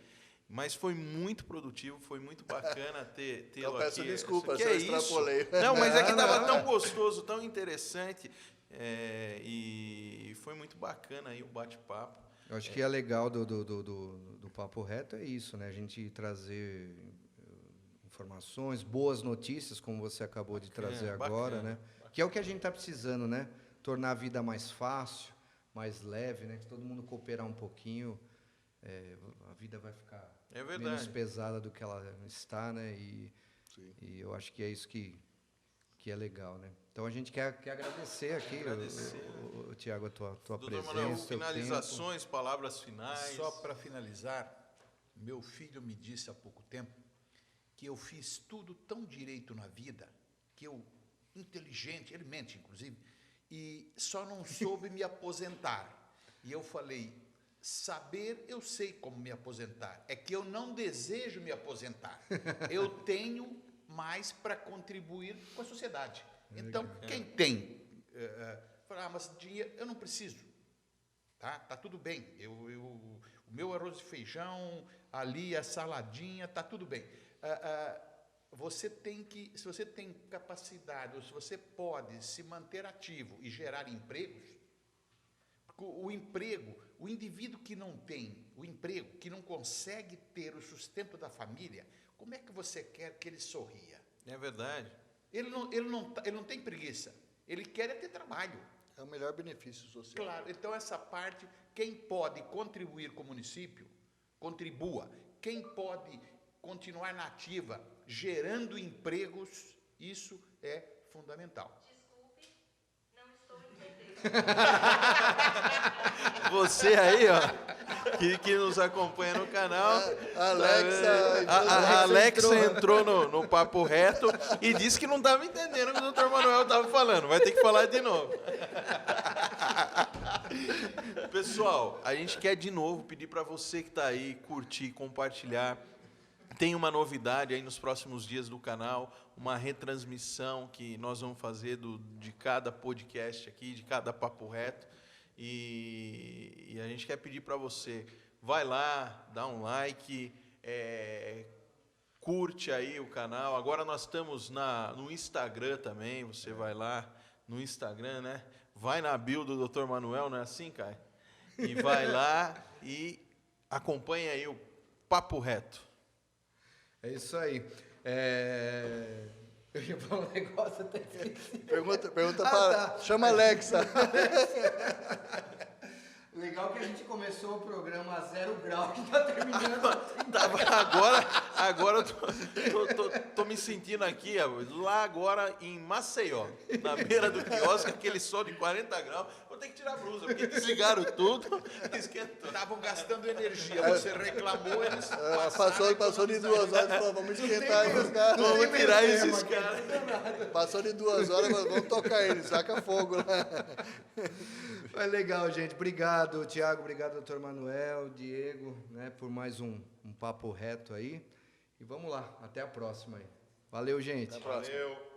Mas foi muito produtivo, foi muito bacana tê-lo aqui. Eu peço desculpas, eu extrapolei. Não, mas é que estava tão gostoso, tão interessante, e foi muito bacana aí o bate-papo. Eu acho que é legal do Papo Reto é isso, né? A gente trazer informações, boas notícias, como você acabou de trazer agora, bacana, né? Que é o que a gente está precisando, né? Tornar a vida mais fácil, mais leve, né? Se todo mundo cooperar um pouquinho, a vida vai ficar menos pesada do que ela está, né? E eu acho que é isso que é legal, né? Então a gente quer agradecer aqui, o Tiago, a tua presença. Manuel, teu finalizações, palavras finais. Só para finalizar, meu filho me disse há pouco tempo que eu fiz tudo tão direito na vida, que eu, inteligente, ele mente inclusive, e só não soube me aposentar. E eu falei, saber eu sei como me aposentar, é que eu não desejo me aposentar. Eu tenho mais para contribuir com a sociedade. Então, quem tem, fala, mas dinheiro, eu não preciso. Tá tudo bem. O meu arroz e feijão, ali a saladinha, tá tudo bem. Você tem que, se você tem capacidade, ou se você pode se manter ativo e gerar empregos, o emprego, o indivíduo que não tem o emprego, que não consegue ter o sustento da família, como é que você quer que ele sorria? É verdade. Ele não tem preguiça, ele quer ter trabalho. É o melhor benefício social. Claro, então essa parte, quem pode contribuir com o município, contribua. Quem pode continuar na ativa, gerando empregos, isso é fundamental. Desculpe, não estou entendendo. Você aí, ó, que nos acompanha no canal. A Alexa entrou no Papo Reto e disse que não estava entendendo o que o Dr. Manuel estava falando. Vai ter que falar de novo. Pessoal, a gente quer de novo pedir para você que está aí curtir, compartilhar. Tem uma novidade aí nos próximos dias do canal, uma retransmissão que nós vamos fazer de cada podcast aqui, de cada Papo Reto. E a gente quer pedir para você, vai lá, dá um like, curte aí o canal. Agora nós estamos no Instagram também, você vai lá no Instagram, né? Vai na bio do Dr. Manuel, não é assim, Caio? E vai lá e acompanha aí o Papo Reto. É isso aí. Eu ia falar um negócio até esqueci. Pergunta para... Tá. Chama a Alexa. Legal que a gente começou o programa a 0 grau e está terminando. Agora eu tô me sentindo aqui, lá agora em Maceió, na beira do quiosque, aquele sol de 40 graus. Vou ter que tirar a blusa, porque desligaram tudo, esquentou. Estavam gastando energia, você reclamou, eles Passou de 2 horas, falou, vamos esquentar aí os caras. Vamos tirar esses caras. Passou de 2 horas, mas vamos tocar eles, saca fogo lá. Foi legal, gente. Obrigado, Tiago. Obrigado, Dr. Manuel, Diego, né, por mais um Papo Reto aí. E vamos lá, até a próxima aí. Valeu, gente. Até a próxima. Valeu.